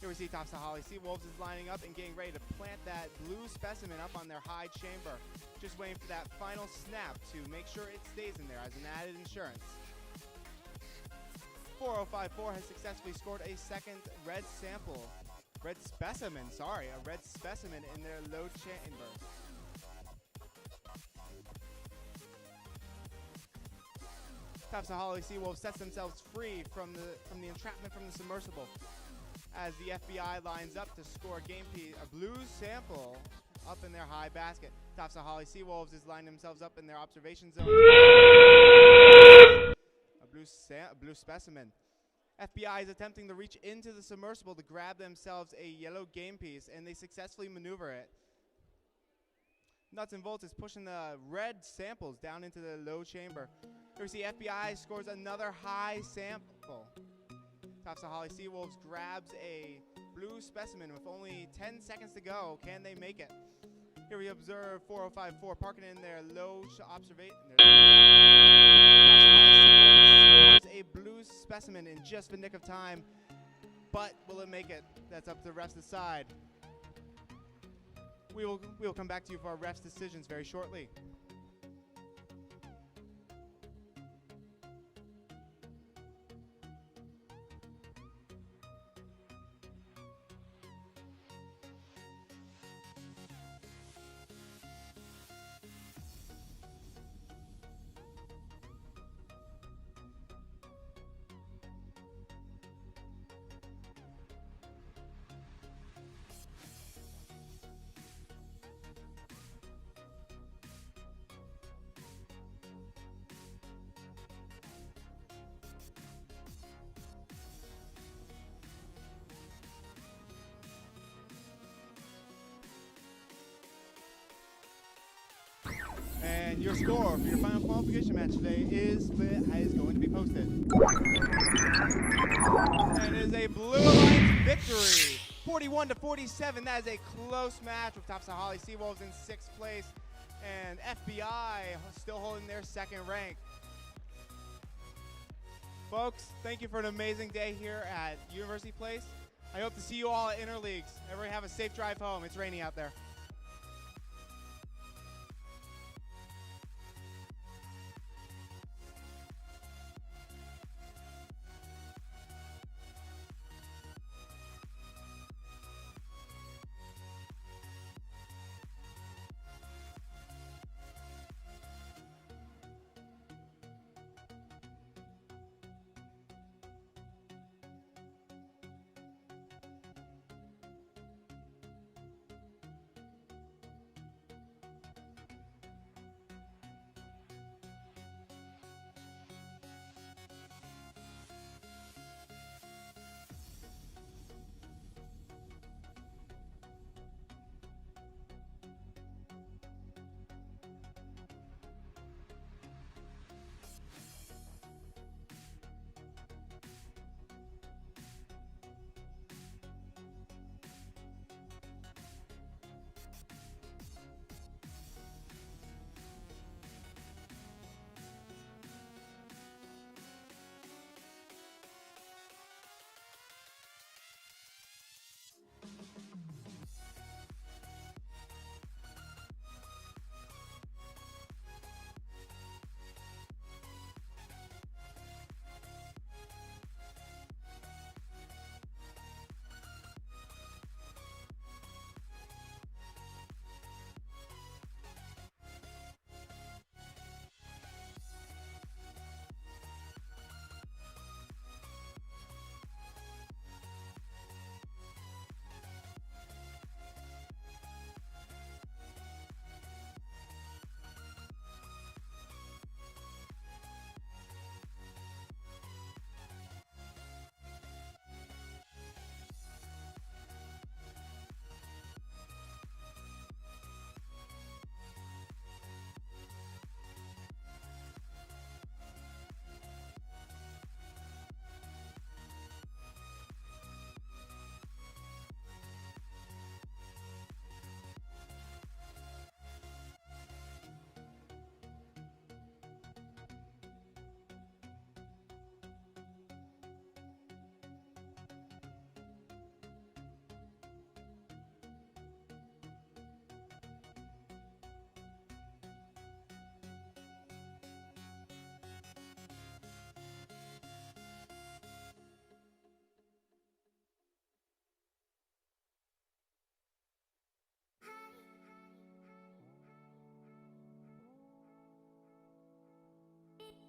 Here we see Tops of Holly Seawolves is lining up and getting ready to plant that blue specimen up on their high chamber. Just waiting for that final snap to make sure it stays in there as an added insurance. 4054 has successfully scored a second red specimen in their low chamber. Tops of Holly Seawolves sets themselves free from the entrapment from the submersible as the FBI lines up to score a blue sample up in their high basket. Tops of Holly Seawolves is lining themselves up in their observation zone. A blue specimen. FBI is attempting to reach into the submersible to grab themselves a yellow game piece, and they successfully maneuver it. Nuts and Bolts is pushing the red samples down into the low chamber. Here we see FBI scores another high sample. Tops of Holly Seawolves grabs a blue specimen with only 10 seconds to go. Can they make it? Here we observe 4054 parking in their low observation. Scores a blue specimen in just the nick of time, but will it make it? That's up to the refs to decide. We will come back to you for our refs' decisions very shortly. And your score for your final qualification match today is going to be posted. And it is a Blue Alliance victory, 41-47. That is a close match with Tops of Holly Seawolves in 6th place, and FBI still holding their 2nd rank. Folks, thank you for an amazing day here at University Place. I hope to see you all at Interleagues. Everybody have a safe drive home. It's raining out there.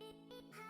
How